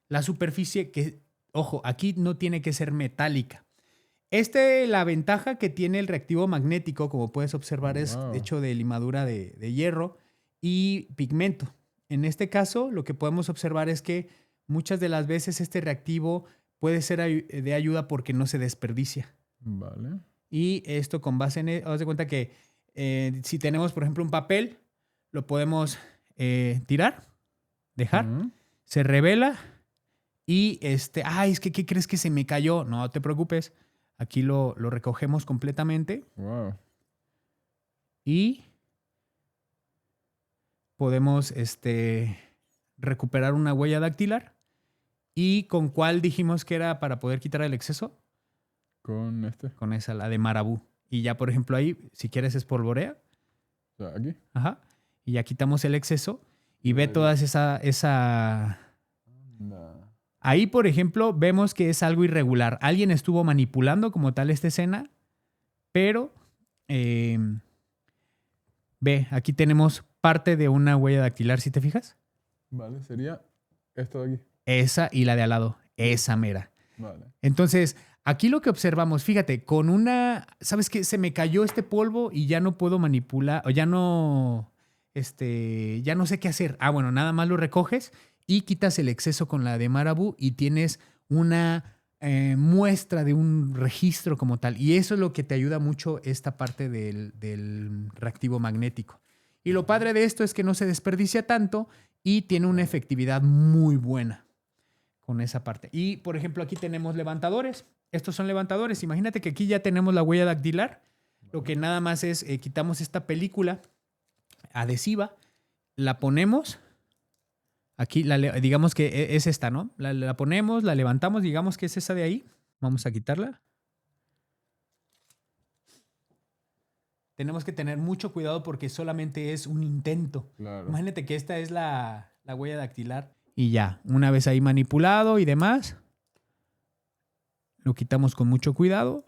la superficie que, ojo, aquí no tiene que ser metálica. La ventaja que tiene el reactivo magnético, como puedes observar, es hecho de limadura de hierro y pigmento. En este caso, lo que podemos observar es que muchas de las veces este reactivo puede ser de ayuda porque no se desperdicia. Vale. Y esto con base en... haz de cuenta que si tenemos, por ejemplo, un papel, lo podemos tirar, dejar, se revela y es que ¿qué crees que se me cayó? No te preocupes, aquí lo recogemos completamente. Wow. Y podemos recuperar una huella dactilar. ¿Y con cuál dijimos que era para poder quitar el exceso? Con Con esa, la de marabú. Y ya, por ejemplo, ahí, si quieres, espolvorea. O sea, aquí. Ajá. Y ya quitamos el exceso. Y ve toda esa... No. Ahí, por ejemplo, vemos que es algo irregular. Alguien estuvo manipulando como tal esta escena, pero ve, aquí tenemos parte de una huella dactilar, ¿sí te fijas? Vale, sería esto de aquí. Esa y la de al lado, esa mera. Vale. Entonces, aquí lo que observamos, fíjate, con una, ¿sabes qué? Se me cayó este polvo y ya no puedo manipular, o ya no sé qué hacer. Ah, bueno, nada más lo recoges y quitas el exceso con la de marabú y tienes una muestra de un registro como tal. Y eso es lo que te ayuda mucho esta parte del reactivo magnético. Y lo padre de esto es que no se desperdicia tanto y tiene una efectividad muy buena con esa parte. Y, por ejemplo, aquí tenemos levantadores. Estos son levantadores. Imagínate que aquí ya tenemos la huella dactilar. Lo que nada más es quitamos esta película adhesiva, la ponemos. Aquí, digamos que es esta, ¿no? La ponemos, la levantamos, digamos que es esa de ahí. Vamos a quitarla. Tenemos que tener mucho cuidado porque solamente es un intento. Claro. Imagínate que esta es la huella dactilar. Y ya, una vez ahí manipulado y demás, lo quitamos con mucho cuidado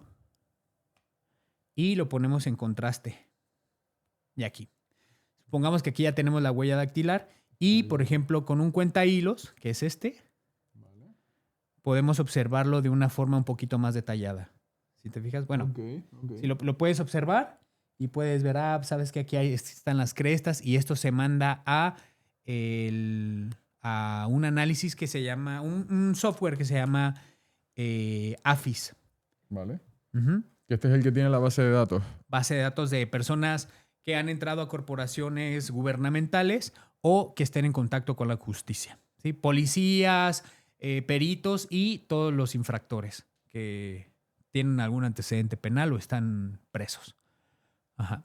y lo ponemos en contraste. Y aquí. Supongamos que aquí ya tenemos la huella dactilar y, por ejemplo, con un cuentahilos, que es podemos observarlo de una forma un poquito más detallada. Si te fijas, bueno, si lo puedes observar y puedes ver, sabes que aquí están las crestas y esto se manda a un análisis que se llama, un software que se llama AFIS. Vale. Uh-huh. Este es el que tiene la base de datos. Base de datos de personas que han entrado a corporaciones gubernamentales o que estén en contacto con la justicia, ¿sí? Policías, peritos y todos los infractores que tienen algún antecedente penal o están presos. Ajá.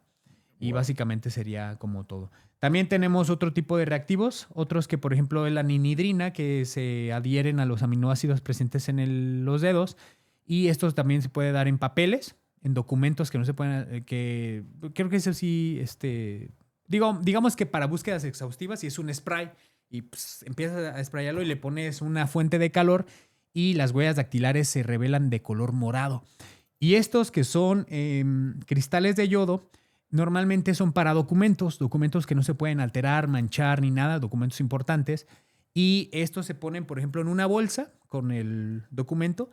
Y básicamente sería como todo. También tenemos otro tipo de reactivos, otros que, por ejemplo, es la ninhidrina, que se adhieren a los aminoácidos presentes en los dedos. Y estos también se puede dar en papeles, en documentos que no se pueden, que creo que eso sí, digamos que para búsquedas exhaustivas, si es un spray y pues, empiezas a sprayarlo y le pones una fuente de calor y las huellas dactilares se revelan de color morado. Y estos que son cristales de yodo, normalmente son para documentos que no se pueden alterar, manchar ni nada, documentos importantes. Y estos se ponen, por ejemplo, en una bolsa con el documento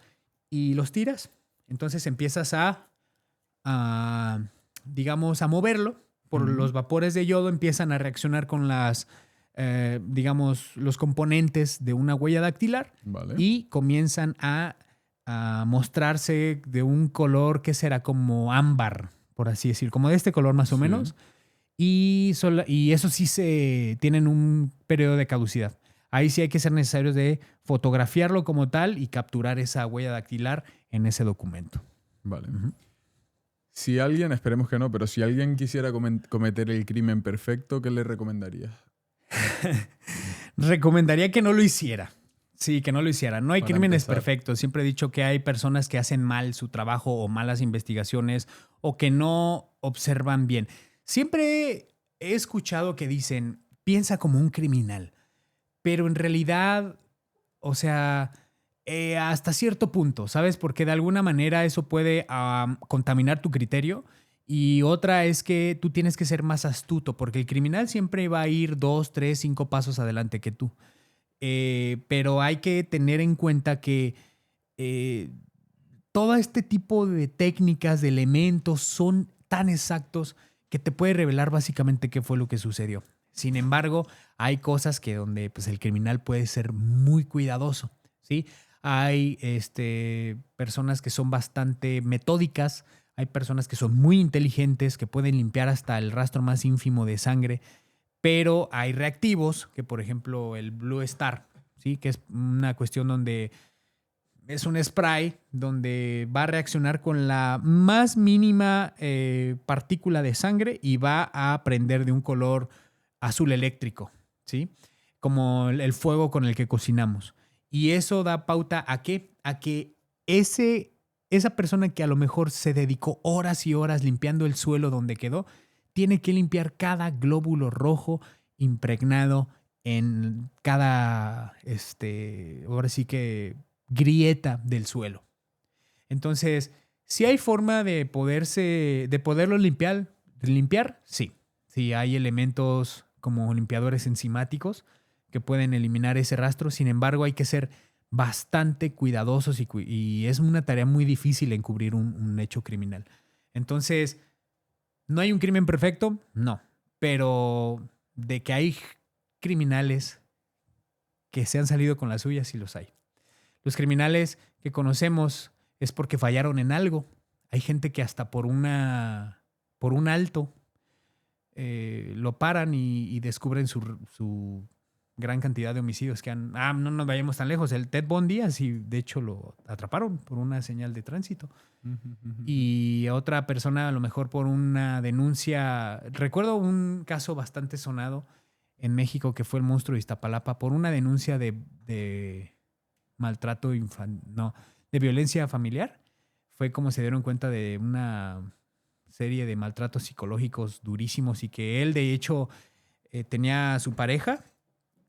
y los tiras. Entonces empiezas digamos, a moverlo. Por los vapores de yodo empiezan a reaccionar con digamos, los componentes de una huella dactilar. Vale. Y comienzan a a mostrarse de un color que será como ámbar, por así decir, como de este color más o Sí. menos. Y eso sí tienen un periodo de caducidad. Ahí sí hay que ser necesarios de fotografiarlo como tal y capturar esa huella dactilar en ese documento. Vale. Si alguien, esperemos que no, pero si alguien quisiera cometer el crimen perfecto, ¿qué le recomendarías? Recomendaría que no lo hiciera. Sí, que no lo hiciera. No hay Para crímenes empezar. perfectos. Siempre he dicho que hay personas que hacen mal su trabajo o malas investigaciones o que no observan bien. Siempre he escuchado que dicen, piensa como un criminal, pero en realidad, o sea, hasta cierto punto, ¿sabes? Porque de alguna manera eso puede contaminar tu criterio. Y otra es que tú tienes que ser más astuto, porque el criminal siempre va a ir 2, 3, 5 pasos adelante que tú. Pero hay que tener en cuenta que eh, todo este tipo de técnicas, de elementos, son tan exactos que te puede revelar básicamente qué fue lo que sucedió. Sin embargo, hay cosas que donde pues, el criminal puede ser muy cuidadoso, ¿sí? Hay personas que son bastante metódicas, hay personas que son muy inteligentes, que pueden limpiar hasta el rastro más ínfimo de sangre, pero hay reactivos, que por ejemplo el Blue Star, ¿sí? Que es una cuestión donde es un spray donde va a reaccionar con la más mínima partícula de sangre y va a prender de un color azul eléctrico, ¿sí? Como el fuego con el que cocinamos. Y eso da pauta ¿a qué? A que esa persona que a lo mejor se dedicó horas y horas limpiando el suelo donde quedó, tiene que limpiar cada glóbulo rojo impregnado en cada, ahora sí que grieta del suelo. Entonces, si hay forma de poderlo limpiar, sí. Sí, hay elementos como limpiadores enzimáticos que pueden eliminar ese rastro. Sin embargo, hay que ser bastante cuidadosos y es una tarea muy difícil encubrir un hecho criminal. Entonces, ¿no hay un crimen perfecto? No. Pero de que hay criminales que se han salido con las suyas, sí los hay. Los criminales que conocemos es porque fallaron en algo. Hay gente que hasta por un alto lo paran y descubren su gran cantidad de homicidios que han... no nos vayamos tan lejos. El Ted Bundy, así de hecho lo atraparon por una señal de tránsito. Y otra persona a lo mejor por una denuncia. Recuerdo un caso bastante sonado en México que fue el monstruo de Iztapalapa por una denuncia de maltrato de violencia familiar. Fue como se dieron cuenta de una serie de maltratos psicológicos durísimos y que él de hecho tenía a su pareja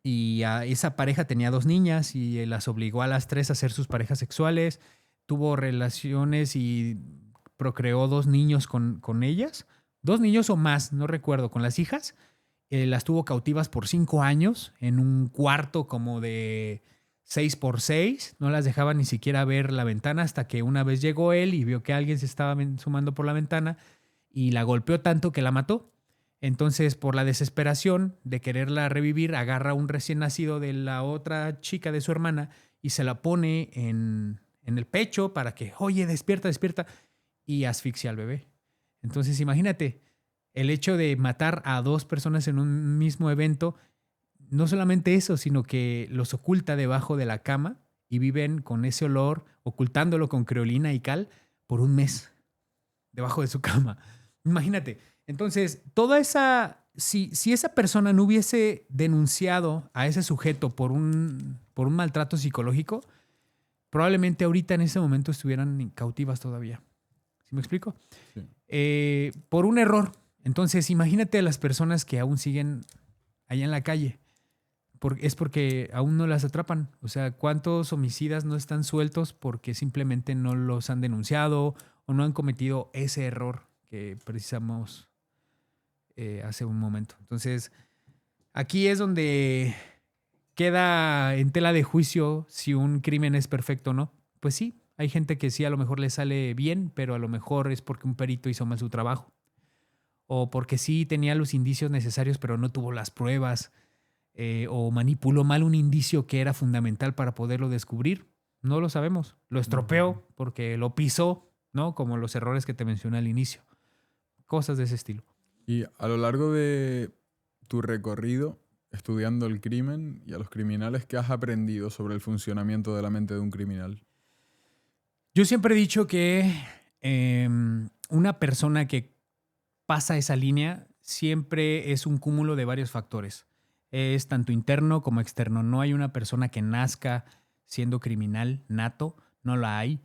y a esa pareja tenía 2 niñas y las obligó a las 3 a ser sus parejas sexuales, tuvo relaciones y procreó 2 niños con ellas, 2 niños o más, no recuerdo, con las hijas. Las tuvo cautivas por 5 años en un cuarto como de 6x6, no las dejaba ni siquiera ver la ventana hasta que una vez llegó él y vio que alguien se estaba sumando por la ventana y la golpeó tanto que la mató. Entonces, por la desesperación de quererla revivir, agarra un recién nacido de la otra chica de su hermana y se la pone en el pecho para que, oye, despierta, despierta, y asfixia al bebé. Entonces, imagínate, el hecho de matar a 2 personas en un mismo evento, no solamente eso, sino que los oculta debajo de la cama y viven con ese olor, ocultándolo con creolina y cal por un mes debajo de su cama. Imagínate. Entonces, si esa persona no hubiese denunciado a ese sujeto por un maltrato psicológico, probablemente ahorita en ese momento estuvieran cautivas todavía. ¿Sí me explico? Sí. Por un error. Entonces, imagínate a las personas que aún siguen allá en la calle. Es porque aún no las atrapan. O sea, ¿cuántos homicidas no están sueltos porque simplemente no los han denunciado o no han cometido ese error que precisamos hace un momento? Entonces, aquí es donde queda en tela de juicio si un crimen es perfecto o no. Pues sí, hay gente que sí a lo mejor le sale bien, pero a lo mejor es porque un perito hizo mal su trabajo. O porque sí tenía los indicios necesarios, pero no tuvo las pruebas. O manipuló mal un indicio que era fundamental para poderlo descubrir. No lo sabemos. Lo estropeó porque lo pisó, ¿no? Como los errores que te mencioné al inicio. Cosas de ese estilo. Y a lo largo de tu recorrido estudiando el crimen y a los criminales, ¿qué has aprendido sobre el funcionamiento de la mente de un criminal? Yo siempre he dicho que una persona que pasa esa línea siempre es un cúmulo de varios factores. Es tanto interno como externo. No hay una persona que nazca siendo criminal nato, no la hay.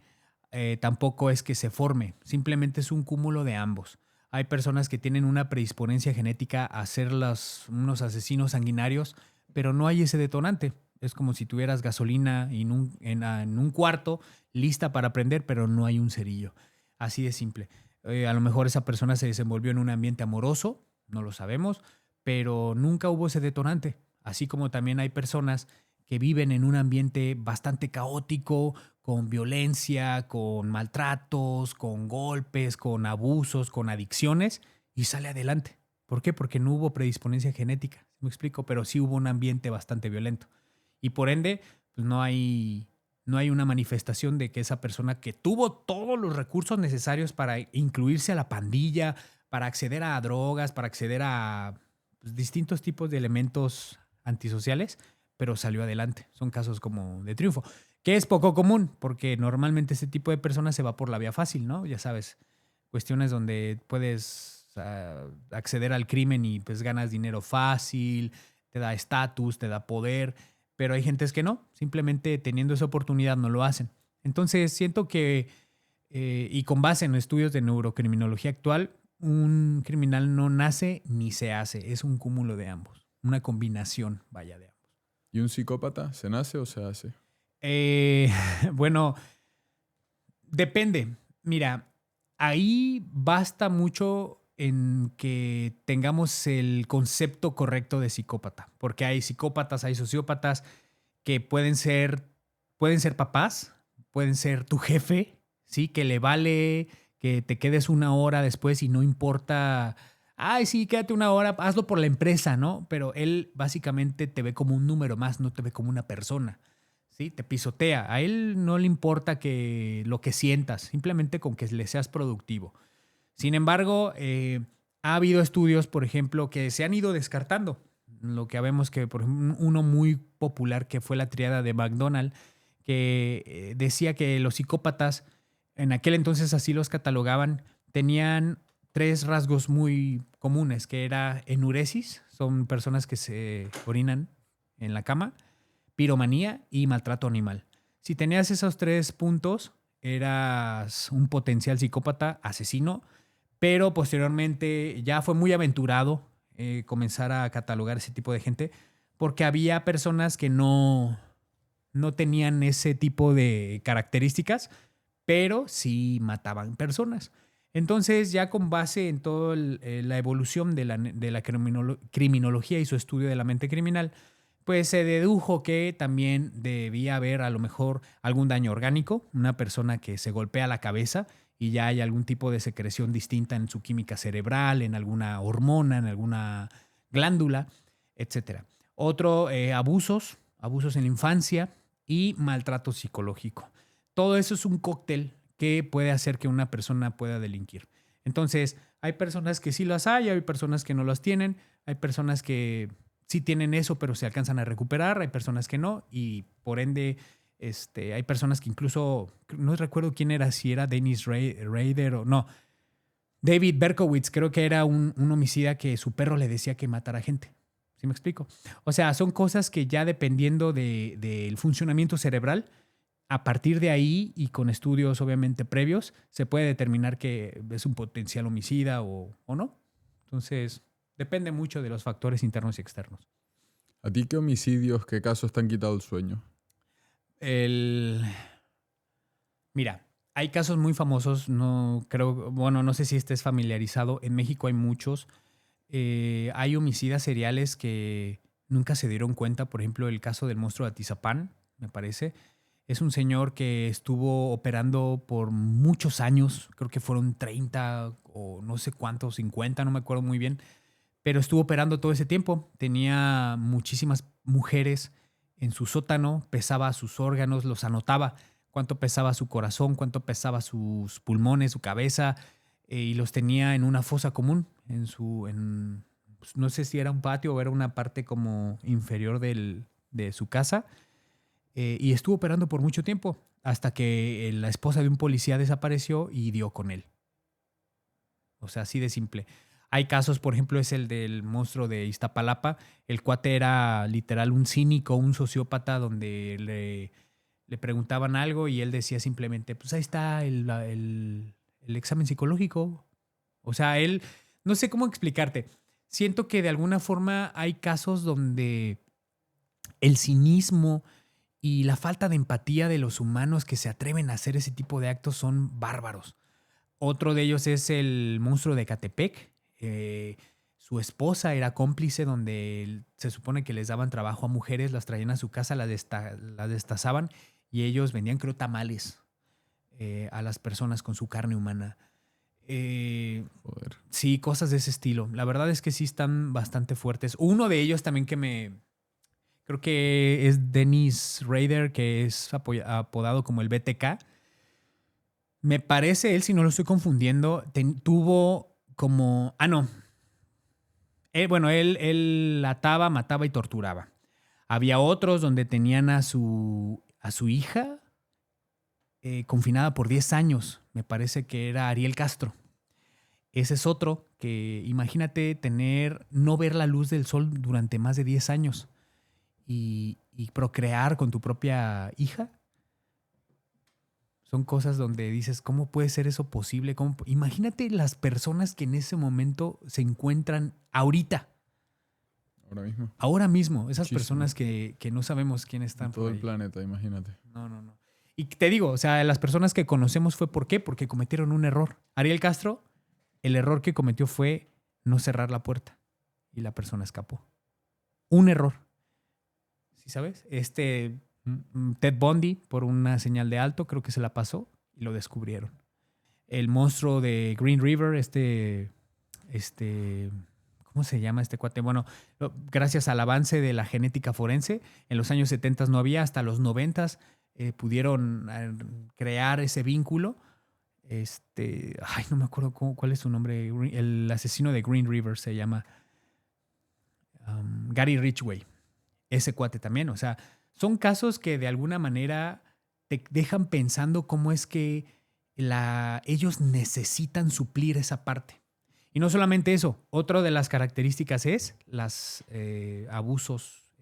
Tampoco es que se forme, simplemente es un cúmulo de ambos. Hay personas que tienen una predisponencia genética a ser unos asesinos sanguinarios, pero no hay ese detonante. Es como si tuvieras gasolina en un cuarto lista para prender, pero no hay un cerillo. Así de simple. A lo mejor esa persona se desenvolvió en un ambiente amoroso, no lo sabemos, pero nunca hubo ese detonante. Así como también hay personas que viven en un ambiente bastante caótico, con violencia, con maltratos, con golpes, con abusos, con adicciones, y sale adelante. ¿Por qué? Porque no hubo predisponencia genética, ¿me explico? Pero sí hubo un ambiente bastante violento. Y por ende, pues no hay una manifestación de que esa persona que tuvo todos los recursos necesarios para incluirse a la pandilla, para acceder a drogas, para acceder a pues, distintos tipos de elementos antisociales, pero salió adelante. Son casos como de triunfo, que es poco común, porque normalmente ese tipo de personas se va por la vía fácil, ¿no? Ya sabes, cuestiones donde puedes acceder al crimen y pues ganas dinero fácil, te da estatus, te da poder, pero hay gentes que no, simplemente teniendo esa oportunidad no lo hacen. Entonces siento que, y con base en estudios de neurocriminología actual, un criminal no nace ni se hace, es un cúmulo de ambos, una combinación, vaya, de ambos. ¿Y un psicópata se nace o se hace? Bueno, depende. Mira, ahí basta mucho en que tengamos el concepto correcto de psicópata, porque hay psicópatas, hay sociópatas que pueden ser papás, pueden ser tu jefe, ¿sí? Que le vale que te quedes una hora después y no importa, ay, sí, quédate una hora, hazlo por la empresa, ¿no? Pero él básicamente te ve como un número más, no te ve como una persona, ¿sí? Te pisotea. A él no le importa lo que sientas, simplemente con que le seas productivo. Sin embargo, ha habido estudios, por ejemplo, que se han ido descartando. Lo que vemos que, por ejemplo, uno muy popular que fue la triada de McDonald, que decía que los psicópatas, en aquel entonces así los catalogaban, tenían 3 rasgos muy comunes, que era enuresis, son personas que se orinan en la cama, piromanía y maltrato animal. Si tenías esos 3 puntos, eras un potencial psicópata asesino, pero posteriormente ya fue muy aventurado comenzar a catalogar ese tipo de gente porque había personas que no tenían ese tipo de características, pero sí mataban personas. Entonces, ya con base en toda la evolución de la criminología y su estudio de la mente criminal, pues se dedujo que también debía haber a lo mejor algún daño orgánico, una persona que se golpea la cabeza y ya hay algún tipo de secreción distinta en su química cerebral, en alguna hormona, en alguna glándula, etc. Otro, abusos en la infancia y maltrato psicológico. Todo eso es un cóctel que puede hacer que una persona pueda delinquir. Entonces, hay personas que sí las hay personas que no las tienen, hay personas que sí tienen eso, pero se alcanzan a recuperar, hay personas que no, y por ende hay personas que incluso, no recuerdo quién era, si era Dennis Rader o no, David Berkowitz, creo que era un homicida que su perro le decía que matara gente. ¿Sí me explico? O sea, son cosas que ya dependiendo del funcionamiento cerebral, a partir de ahí y con estudios obviamente previos, se puede determinar que es un potencial homicida o no. Entonces, depende mucho de los factores internos y externos. ¿A ti qué homicidios, qué casos te han quitado el sueño? Mira, hay casos muy famosos, no sé si estés familiarizado. En México hay muchos. Hay homicidas seriales que nunca se dieron cuenta. Por ejemplo, el caso del monstruo de Atizapán, me parece. Es un señor que estuvo operando por muchos años, creo que fueron 30 o no sé cuántos, 50, no me acuerdo muy bien, pero estuvo operando todo ese tiempo. Tenía muchísimas mujeres en su sótano, pesaba sus órganos, los anotaba. cuánto pesaba su corazón, cuánto pesaba sus pulmones, su cabeza, y los tenía en una fosa común, pues, no sé si era un patio o era una parte como inferior de su casa, y estuvo operando por mucho tiempo, hasta que la esposa de un policía desapareció y dio con él. O sea, así de simple. Hay casos, por ejemplo, es el del monstruo de Iztapalapa. El cuate era literal un cínico, un sociópata, donde le preguntaban algo y él decía simplemente, pues ahí está el examen psicológico. O sea, él, no sé cómo explicarte. Siento que de alguna forma hay casos donde el cinismo y la falta de empatía de los humanos que se atreven a hacer ese tipo de actos son bárbaros. Otro de ellos es el monstruo de Ecatepec. Su esposa era cómplice, donde se supone que les daban trabajo a mujeres, las traían a su casa, las destazaban y ellos vendían, creo, tamales a las personas con su carne humana. Joder. Sí, cosas de ese estilo. La verdad es que sí están bastante fuertes. Uno de ellos también creo que es Dennis Rader, que es apodado como el BTK. Me parece, él, si no lo estoy confundiendo, tuvo como... Ah, no. Bueno, él ataba, mataba y torturaba. Había otros donde tenían a su hija confinada por 10 años. Me parece que era Ariel Castro. Ese es otro que, imagínate no ver la luz del sol durante más de 10 años y procrear con tu propia hija. Son cosas donde dices, ¿cómo puede ser eso posible? Imagínate las personas que en ese momento se encuentran ahorita. Ahora mismo. Ahora mismo. Esas Muchísimo. personas que no sabemos quién están En todo por el ahí. planeta, imagínate. No. Y te digo, o sea, las personas que conocemos fue ¿por qué? Porque cometieron un error. Ariel Castro, el error que cometió fue no cerrar la puerta y la persona escapó. Un error. ¿Sí sabes? Ted Bundy, por una señal de alto, creo que se la pasó y lo descubrieron. El monstruo de Green River, ¿cómo se llama este cuate? Bueno, gracias al avance de la genética forense, en los años 70 no había, hasta los 90 pudieron crear ese vínculo. No me acuerdo cuál es su nombre. El asesino de Green River se llama Gary Ridgway. Ese cuate también, o sea, son casos que de alguna manera te dejan pensando cómo es que ellos necesitan suplir esa parte. Y no solamente eso, otra de las características es los abusos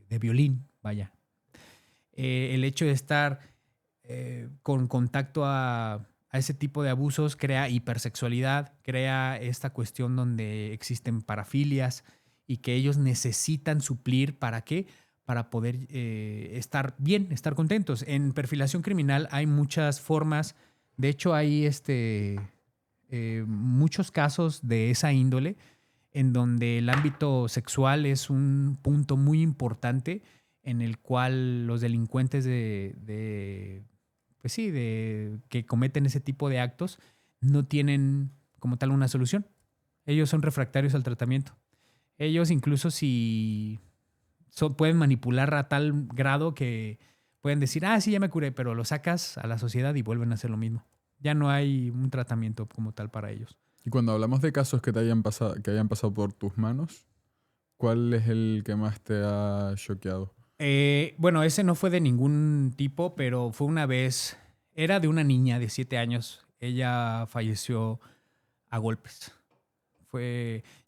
de violín, vaya. El hecho de estar con contacto a ese tipo de abusos crea hipersexualidad, crea esta cuestión donde existen parafilias y que ellos necesitan suplir. ¿Para qué? Para poder estar bien, estar contentos. En perfilación criminal hay muchas formas. De hecho, hay muchos casos de esa índole en donde el ámbito sexual es un punto muy importante en el cual los delincuentes que cometen ese tipo de actos no tienen como tal una solución. Ellos son refractarios al tratamiento. Ellos incluso si pueden manipular a tal grado que pueden decir, sí, ya me curé, pero lo sacas a la sociedad y vuelven a hacer lo mismo. Ya no hay un tratamiento como tal para ellos. Y cuando hablamos de casos que hayan pasado por tus manos, ¿cuál es el que más te ha choqueado? Bueno, ese no fue de ningún tipo, pero fue una vez, era de una niña de 7 años. Ella falleció a golpes.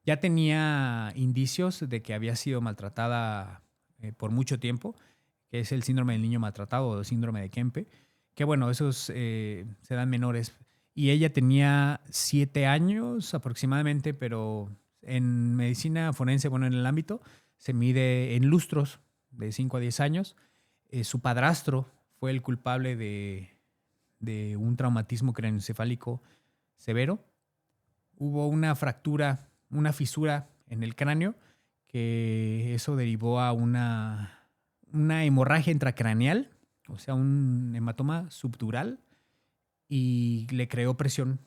Ya tenía indicios de que había sido maltratada por mucho tiempo, que es el síndrome del niño maltratado o el síndrome de Kempe, que bueno, esos se dan menores. Y ella tenía 7 años aproximadamente, pero en medicina forense, bueno, en el ámbito, se mide en lustros de 5 a 10 años. Su padrastro fue el culpable de un traumatismo craneoencefálico severo. Hubo una fractura, una fisura en el cráneo, que eso derivó a una hemorragia intracraneal, o sea, un hematoma subdural, y le creó presión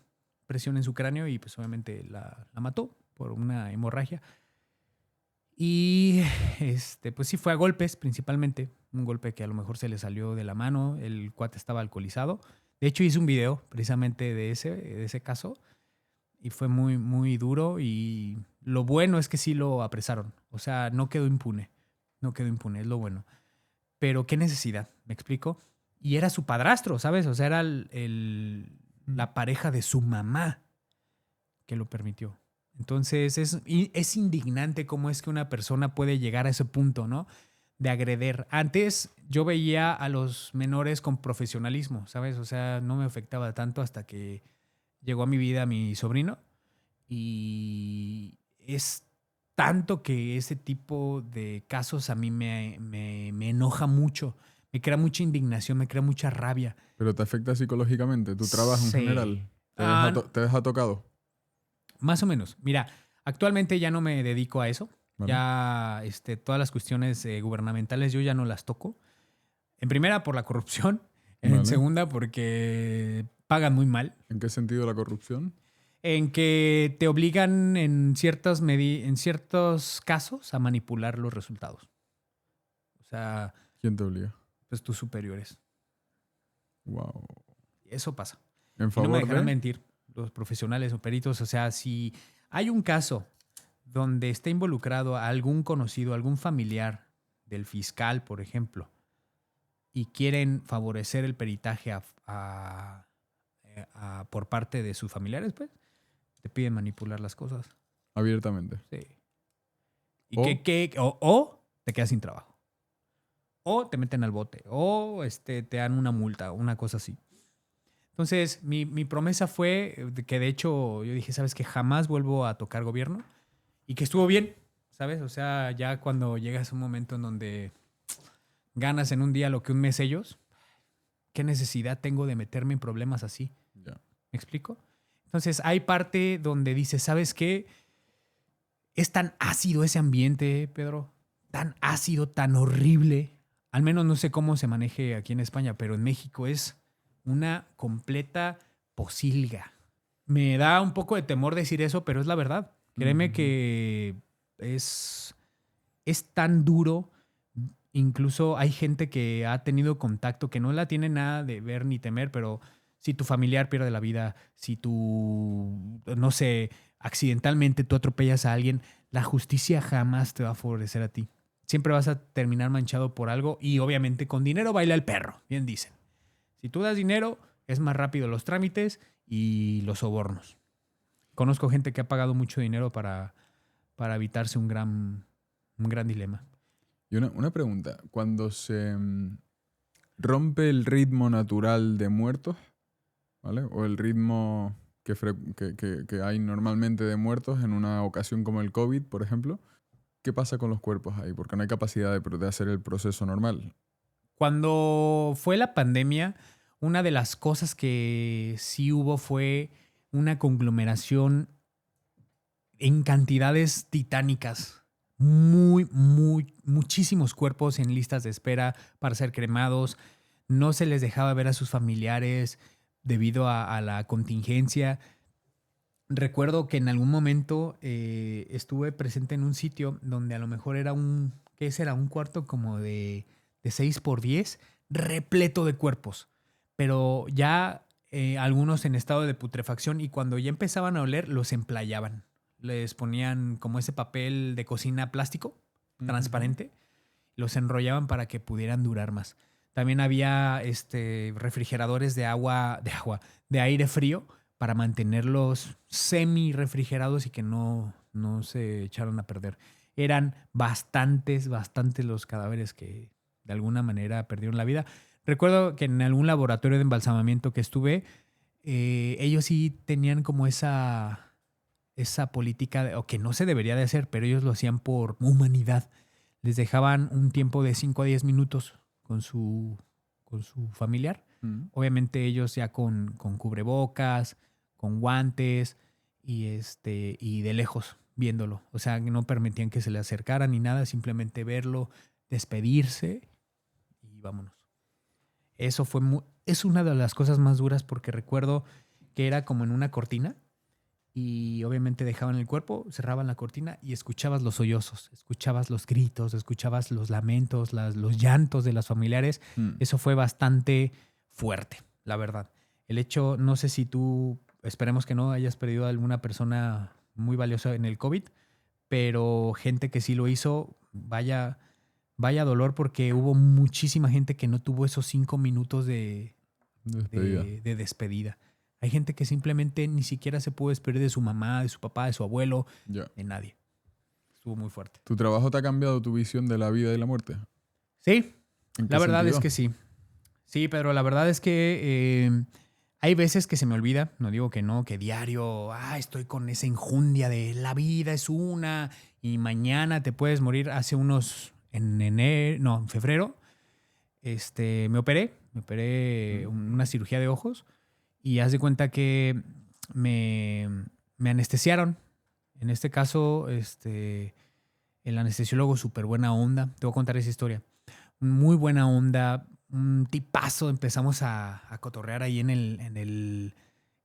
en su cráneo y pues obviamente la mató por una hemorragia. Y pues sí fue a golpes principalmente. Un golpe que a lo mejor se le salió de la mano. El cuate estaba alcoholizado. De hecho, hice un video precisamente de ese caso. Y fue muy, muy duro. Y lo bueno es que sí lo apresaron. O sea, no quedó impune. No quedó impune, es lo bueno. Pero qué necesidad, ¿me explico? Y era su padrastro, ¿sabes? O sea, era la pareja de su mamá que lo permitió. Entonces es indignante cómo es que una persona puede llegar a ese punto, ¿no? De agreder. Antes yo veía a los menores con profesionalismo, ¿sabes? O sea, no me afectaba tanto hasta que llegó a mi vida mi sobrino. Y es tanto que ese tipo de casos a mí me enoja mucho. Me crea mucha indignación, me crea mucha rabia. Pero te afecta psicológicamente, tu trabajo en Sí. general. ¿Te deja tocado? Más o menos. Mira, actualmente ya no me dedico a eso. Vale. Ya todas las cuestiones gubernamentales yo ya no las toco. En primera, por la corrupción. En Vale. segunda, porque pagan muy mal. ¿En qué sentido la corrupción? En que te obligan en ciertos casos a manipular los resultados. O sea, ¿Quién te obliga? pues tus superiores. Wow. Eso pasa. ¿En Y no favor me dejarán de? mentir los profesionales o peritos. O sea, si hay un caso donde está involucrado a algún conocido, algún familiar del fiscal, por ejemplo, y quieren favorecer el peritaje por parte de sus familiares, pues, te piden manipular las cosas. Abiertamente. Sí. Y O- o te quedas sin trabajo. O te meten al bote. O te dan una multa, una cosa así. Entonces, mi promesa fue que de hecho yo dije, ¿sabes qué? Jamás vuelvo a tocar gobierno. Y que estuvo bien, ¿sabes? O sea, ya cuando llegas a un momento en donde ganas en un día lo que un mes ellos, ¿qué necesidad tengo de meterme en problemas así? Ya. ¿Me explico? Entonces, hay parte donde dices, ¿sabes qué? Es tan ácido ese ambiente, Pedro. Tan ácido, tan horrible. Al menos no sé cómo se maneje aquí en España, pero en México es una completa posilga. Me da un poco de temor decir eso, pero es la verdad. Créeme Ujú. que es tan duro. Incluso hay gente que ha tenido contacto que no la tiene nada de ver ni temer, pero si tu familiar pierde la vida, si tú, no sé, accidentalmente tú atropellas a alguien, la justicia jamás te va a favorecer a ti. Siempre vas a terminar manchado por algo y obviamente con dinero baila el perro, bien dicen. Si tú das dinero, es más rápido los trámites y los sobornos. Conozco gente que ha pagado mucho dinero para evitarse un gran dilema. Y una pregunta. Cuando se rompe el ritmo natural de muertos, ¿vale? O el ritmo que hay normalmente de muertos en una ocasión como el COVID, por ejemplo, ¿qué pasa con los cuerpos ahí? Porque no hay capacidad de hacer el proceso normal. Cuando fue la pandemia, una de las cosas que sí hubo fue una conglomeración en cantidades titánicas. Muchísimos cuerpos en listas de espera para ser cremados. No se les dejaba ver a sus familiares debido a la contingencia. Recuerdo que en algún momento estuve presente en un sitio donde a lo mejor era ¿qué será? Un cuarto como de 6x10, repleto de cuerpos. Pero ya algunos en estado de putrefacción y cuando ya empezaban a oler, los emplayaban. Les ponían como ese papel de cocina plástico, transparente, los enrollaban para que pudieran durar más. También había refrigeradores de aire frío para mantenerlos semi refrigerados y que no se echaran a perder. Eran bastantes los cadáveres que de alguna manera perdieron la vida. Recuerdo que en algún laboratorio de embalsamamiento que estuve, ellos sí tenían como esa política, o que no se debería de hacer, pero ellos lo hacían por humanidad. Les dejaban un tiempo de 5 a 10 minutos con su familiar. Obviamente ellos ya con cubrebocas, con guantes y de lejos viéndolo. O sea, no permitían que se le acercaran ni nada, simplemente verlo, despedirse y vámonos. Eso es una de las cosas más duras porque recuerdo que era como en una cortina y obviamente dejaban el cuerpo, cerraban la cortina y escuchabas los sollozos, escuchabas los gritos, escuchabas los lamentos, los llantos de las familiares. Eso fue bastante fuerte, la verdad. El hecho, no sé si tú, esperemos que no hayas perdido a alguna persona muy valiosa en el COVID, pero gente que sí lo hizo, vaya dolor, porque hubo muchísima gente que no tuvo esos 5 minutos de despedida. Hay gente que simplemente ni siquiera se pudo despedir de su mamá, de su papá, de su abuelo, de nadie. Estuvo muy fuerte. ¿Tu trabajo te ha cambiado tu visión de la vida y la muerte? Sí, ¿En qué la verdad sentido? es que sí. Sí, pero la verdad es que hay veces que se me olvida, no digo que no, que diario, estoy con esa enjundia de la vida es una y mañana te puedes morir. Hace en febrero, me operé una cirugía de ojos y haz de cuenta que me anestesiaron. En este caso, el anestesiólogo súper buena onda. Te voy a contar esa historia. Muy buena onda, un tipazo. Empezamos a cotorrear ahí en el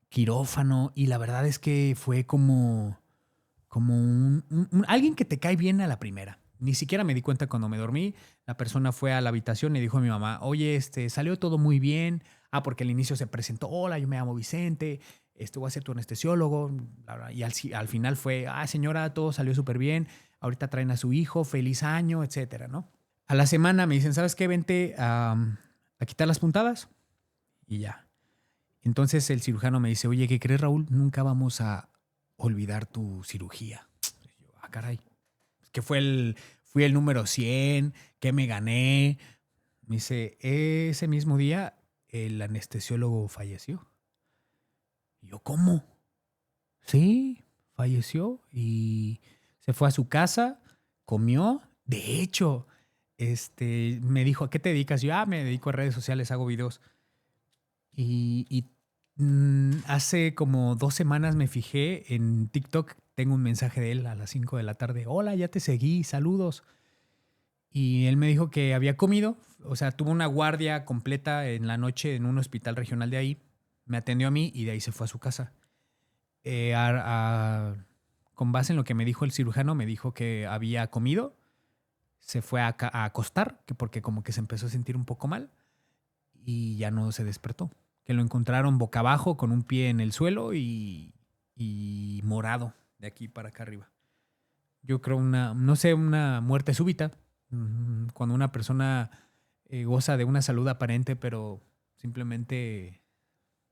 quirófano y la verdad es que fue como alguien que te cae bien a la primera. Ni siquiera me di cuenta cuando me dormí. La persona fue a la habitación y dijo a mi mamá, oye, salió todo muy bien. Porque al inicio se presentó, hola, yo me llamo Vicente, voy a ser tu anestesiólogo. Y al final fue, señora, todo salió súper bien. Ahorita traen a su hijo, feliz año, etcétera, ¿no? A la semana me dicen, ¿sabes qué? Vente a quitar las puntadas y ya. Entonces el cirujano me dice, oye, ¿qué crees, Raúl? Nunca vamos a olvidar tu cirugía. Y yo, caray. Que fui el número 100, que me gané. Me dice, ese mismo día el anestesiólogo falleció. Y yo, ¿cómo? Sí, falleció y se fue a su casa, comió. De hecho, me dijo, ¿a qué te dedicas? Yo, me dedico a redes sociales, hago videos. Hace como 2 semanas me fijé en TikTok, tengo un mensaje de él a las 5 de la tarde. Hola, ya te seguí, saludos. Y él me dijo que había comido, o sea, tuvo una guardia completa en la noche en un hospital regional de ahí. Me atendió a mí y de ahí se fue a su casa. Con base en lo que me dijo el cirujano, me dijo que había comido, se fue a acostar, porque como que se empezó a sentir un poco mal y ya no se despertó. Que lo encontraron boca abajo con un pie en el suelo y morado de aquí para acá arriba. Yo creo una muerte súbita, cuando una persona goza de una salud aparente, pero simplemente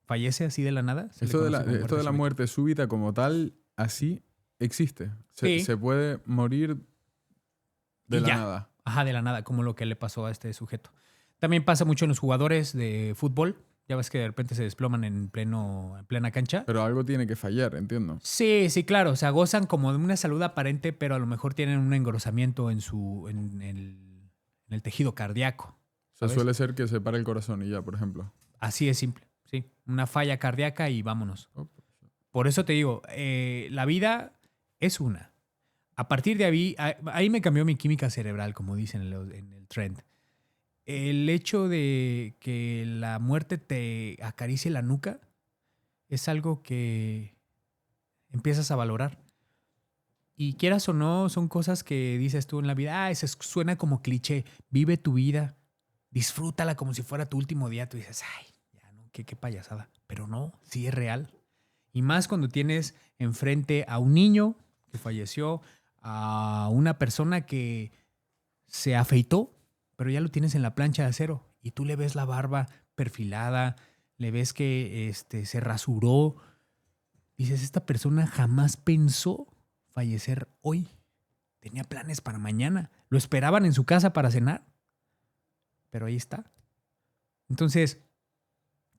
fallece así de la nada. Esto de la muerte súbita como tal, así existe. Sí. Se puede morir de la nada. Ajá, de la nada, como lo que le pasó a este sujeto. También pasa mucho en los jugadores de fútbol. Ya ves que de repente se desploman en plena cancha. Pero algo tiene que fallar, entiendo. Sí, claro. O sea, gozan como de una salud aparente, pero a lo mejor tienen un engrosamiento en el tejido cardíaco. O sea, ¿sabes? suele ser que se pare el corazón y ya, por ejemplo. Así es simple, sí. Una falla cardíaca y vámonos. Por eso te digo, la vida es una. A partir de ahí me cambió mi química cerebral, como dicen en el trend. El hecho de que la muerte te acaricie la nuca es algo que empiezas a valorar. Y quieras o no, son cosas que dices tú en la vida, eso suena como cliché, vive tu vida, disfrútala como si fuera tu último día. Tú dices, ya no, qué payasada. Pero no, sí es real. Y más cuando tienes enfrente a un niño que falleció, a una persona que se afeitó, pero ya lo tienes en la plancha de acero y tú le ves la barba perfilada, le ves que se rasuró. Dices, esta persona jamás pensó fallecer hoy. Tenía planes para mañana. Lo esperaban en su casa para cenar. Pero ahí está. Entonces,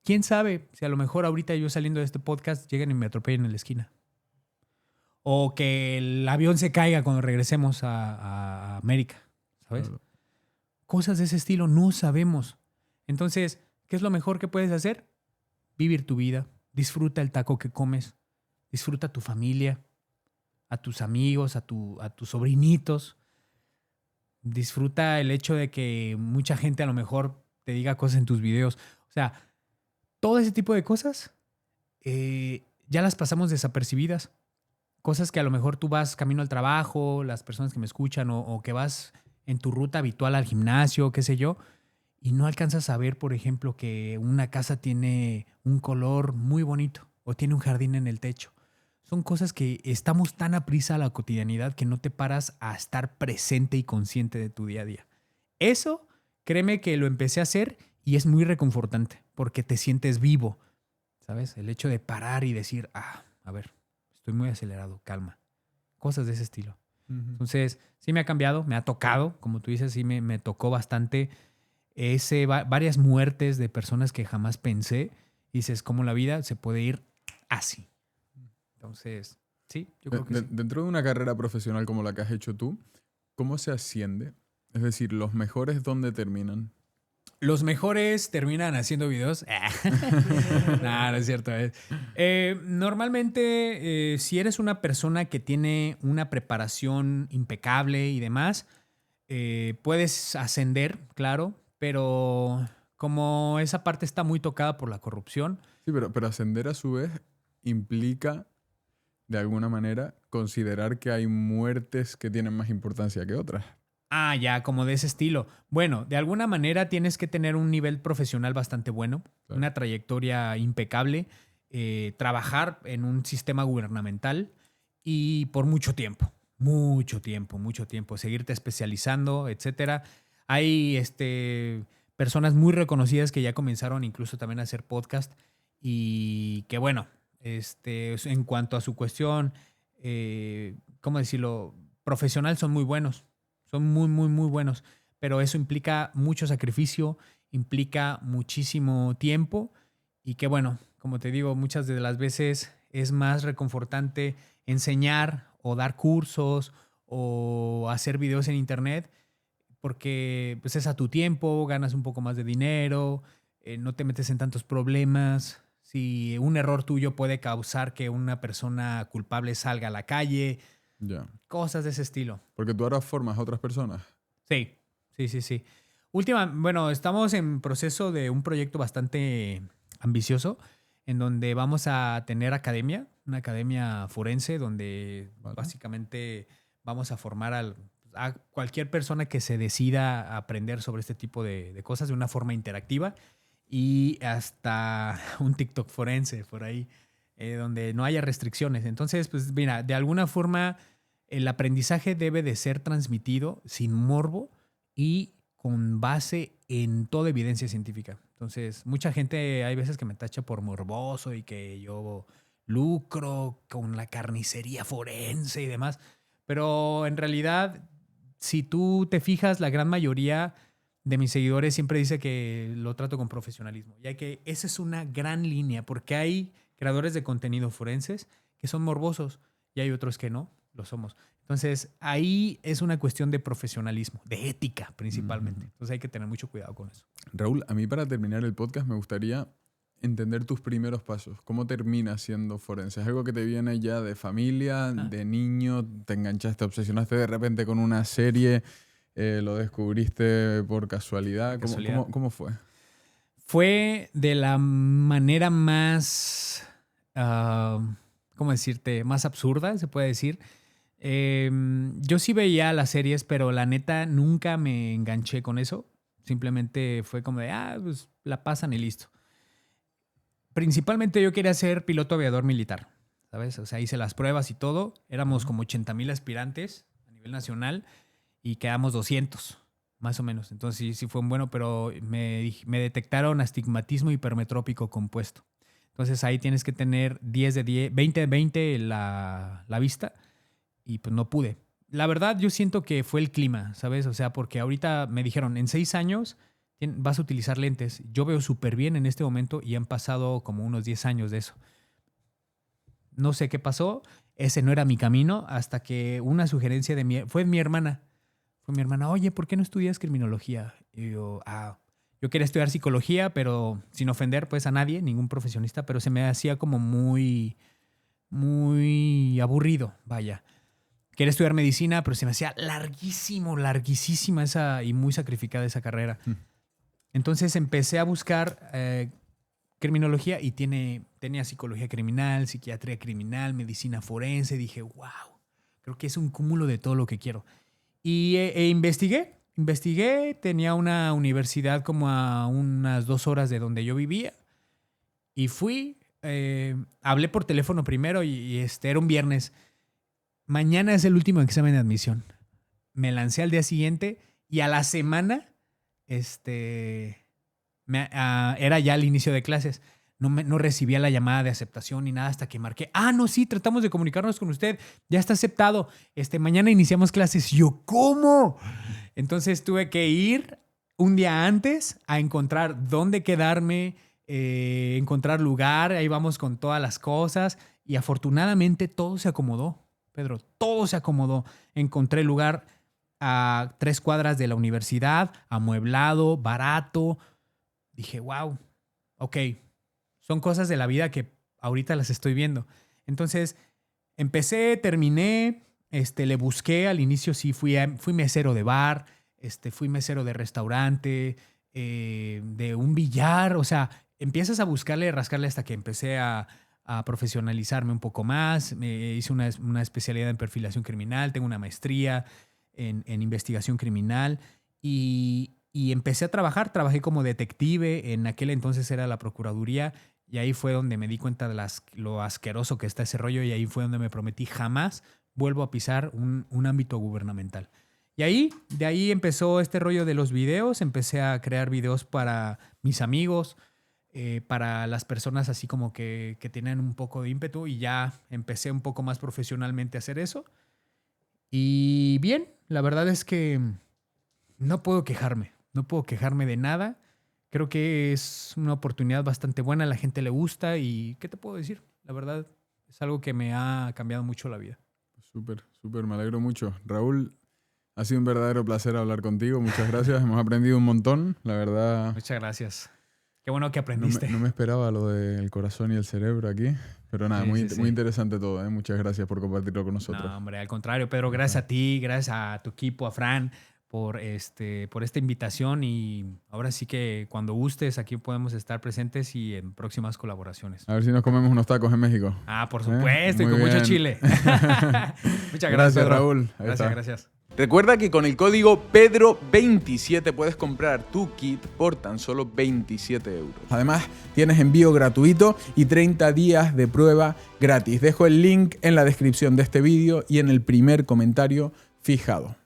¿quién sabe si a lo mejor ahorita yo saliendo de este podcast lleguen y me atropellen en la esquina? O que el avión se caiga cuando regresemos a América, ¿sabes? Claro. Cosas de ese estilo no sabemos. Entonces, ¿qué es lo mejor que puedes hacer? Vivir tu vida. Disfruta el taco que comes. Disfruta a tu familia, a tus amigos, a tus sobrinitos. Disfruta el hecho de que mucha gente a lo mejor te diga cosas en tus videos. O sea, todo ese tipo de cosas ya las pasamos desapercibidas. Cosas que a lo mejor tú vas camino al trabajo, las personas que me escuchan, o que vas en tu ruta habitual al gimnasio, qué sé yo, y no alcanzas a ver, por ejemplo, que una casa tiene un color muy bonito o tiene un jardín en el techo. Son cosas que estamos tan aprisa a la cotidianidad que no te paras a estar presente y consciente de tu día a día. Eso, créeme que lo empecé a hacer y es muy reconfortante porque te sientes vivo, ¿sabes? El hecho de parar y decir, a ver, estoy muy acelerado, calma. Cosas de ese estilo. Entonces, sí me ha cambiado, me ha tocado, como tú dices, sí me tocó bastante varias muertes de personas que jamás pensé. Dices, cómo la vida se puede ir así. Entonces, sí, yo creo que sí. Dentro de una carrera profesional como la que has hecho tú, ¿cómo se asciende? Es decir, ¿los mejores dónde terminan? Los mejores terminan haciendo videos. No es cierto. Normalmente, si eres una persona que tiene una preparación impecable y demás, puedes ascender, claro, pero como esa parte está muy tocada por la corrupción. Sí, pero ascender a su vez implica, de alguna manera, considerar que hay muertes que tienen más importancia que otras. Ya, como de ese estilo. Bueno, de alguna manera tienes que tener un nivel profesional bastante bueno, Claro. una trayectoria impecable, trabajar en un sistema gubernamental y por mucho tiempo, seguirte especializando, etcétera. Hay personas muy reconocidas que ya comenzaron incluso también a hacer podcast y que bueno, en cuanto a su cuestión, ¿cómo decirlo? Profesional son muy buenos. Son muy, muy, muy buenos. Pero eso implica mucho sacrificio, implica muchísimo tiempo y que, bueno, como te digo, muchas de las veces es más reconfortante enseñar o dar cursos o hacer videos en internet porque pues, es a tu tiempo, ganas un poco más de dinero, no te metes en tantos problemas. Si un error tuyo puede causar que una persona culpable salga a la calle, Ya. cosas de ese estilo. Porque tú ahora formas a otras personas. Sí. Bueno, estamos en proceso de un proyecto bastante ambicioso en donde vamos a tener una academia forense donde Vale. básicamente vamos a formar a cualquier persona que se decida a aprender sobre este tipo de cosas de una forma interactiva y hasta un TikTok forense por ahí, donde no haya restricciones. Entonces, pues mira, de alguna forma el aprendizaje debe de ser transmitido sin morbo y con base en toda evidencia científica. Entonces, mucha gente hay veces que me tacha por morboso y que yo lucro con la carnicería forense y demás. Pero en realidad, si tú te fijas, la gran mayoría de mis seguidores siempre dice que lo trato con profesionalismo, ya que esa es una gran línea, porque hay creadores de contenido forenses que son morbosos y hay otros que no lo somos. Entonces, ahí es una cuestión de profesionalismo, de ética principalmente. Entonces, hay que tener mucho cuidado con eso. Raúl, a mí para terminar el podcast me gustaría entender tus primeros pasos. ¿Cómo terminas siendo forense? ¿Es algo que te viene ya de familia, de niño? ¿Te enganchaste, obsesionaste de repente con una serie? ¿Lo descubriste por casualidad? ¿Cómo fue? Fue de la manera más, ¿cómo decirte? Más absurda, se puede decir. Yo sí veía las series, pero la neta nunca me enganché con eso. Simplemente fue como de, pues la pasan y listo. Principalmente yo quería ser piloto aviador militar, ¿sabes? O sea, hice las pruebas y todo. Éramos como 80,000 aspirantes a nivel nacional y quedamos 200, más o menos. Entonces sí fue un bueno, pero me detectaron astigmatismo hipermetrópico compuesto. Entonces ahí tienes que tener 10 de 10, 20 de 20 la vista y pues no pude. La verdad yo siento que fue el clima, ¿sabes? O sea, porque ahorita me dijeron, en 6 años vas a utilizar lentes. Yo veo súper bien en este momento y han pasado como unos 10 años de eso. No sé qué pasó, ese no era mi camino hasta que una sugerencia fue mi hermana. Fue mi hermana, oye, ¿por qué no estudias criminología? Y yo quería estudiar psicología, pero sin ofender pues a nadie, ningún profesionista, pero se me hacía como muy, muy aburrido, vaya. Quería estudiar medicina, pero se me hacía larguísima y muy sacrificada esa carrera. Entonces empecé a buscar criminología y tenía psicología criminal, psiquiatría criminal, medicina forense. Dije, wow, creo que es un cúmulo de todo lo que quiero. Y investigué, tenía una universidad como a unas 2 horas de donde yo vivía. Y fui, hablé por teléfono primero y era un viernes. Mañana es el último examen de admisión. Me lancé al día siguiente y a la semana era ya el inicio de clases. No recibía la llamada de aceptación ni nada hasta que marqué. No, sí, tratamos de comunicarnos con usted. Ya está aceptado. Mañana iniciamos clases. Yo, ¿cómo? Entonces tuve que ir un día antes a encontrar dónde quedarme, encontrar lugar. Ahí vamos con todas las cosas. Y afortunadamente todo se acomodó, Pedro. Todo se acomodó. Encontré lugar a 3 cuadras de la universidad, amueblado, barato. Dije, wow, ok. Son cosas de la vida que ahorita las estoy viendo. Entonces, empecé, terminé, le busqué. Al inicio sí fui mesero de bar, fui mesero de restaurante, de un billar. O sea, empiezas a buscarle, rascarle hasta que empecé a profesionalizarme un poco más. Hice una especialidad en perfilación criminal, tengo una maestría en investigación criminal y empecé a trabajar. Trabajé como detective, en aquel entonces era la Procuraduría. Y ahí fue donde me di cuenta de lo asqueroso que está ese rollo y ahí fue donde me prometí jamás vuelvo a pisar un ámbito gubernamental. Y de ahí empezó este rollo de los videos. Empecé a crear videos para mis amigos, para las personas así como que tienen un poco de ímpetu y ya empecé un poco más profesionalmente a hacer eso. Y bien, la verdad es que no puedo quejarme de nada. Creo que es una oportunidad bastante buena, a la gente le gusta y ¿qué te puedo decir? La verdad es algo que me ha cambiado mucho la vida. Súper, me alegro mucho. Raúl, ha sido un verdadero placer hablar contigo, muchas gracias, hemos aprendido un montón, la verdad. Muchas gracias. Qué bueno que aprendiste. No me esperaba lo del corazón y el cerebro aquí, pero nada, muy interesante todo, ¿eh? Muchas gracias por compartirlo con nosotros. No, hombre, al contrario, Pedro, gracias a ti, gracias a tu equipo, a Fran, por esta invitación y ahora sí que cuando gustes aquí podemos estar presentes y en próximas colaboraciones. A ver si nos comemos unos tacos en México. Por supuesto, y con bien. mucho chile. Muchas gracias, Pedro. Raúl. Gracias. Recuerda que con el código Pedro27 puedes comprar tu kit por tan solo 27 euros. Además, tienes envío gratuito y 30 días de prueba gratis. Dejo el link en la descripción de este vídeo y en el primer comentario fijado.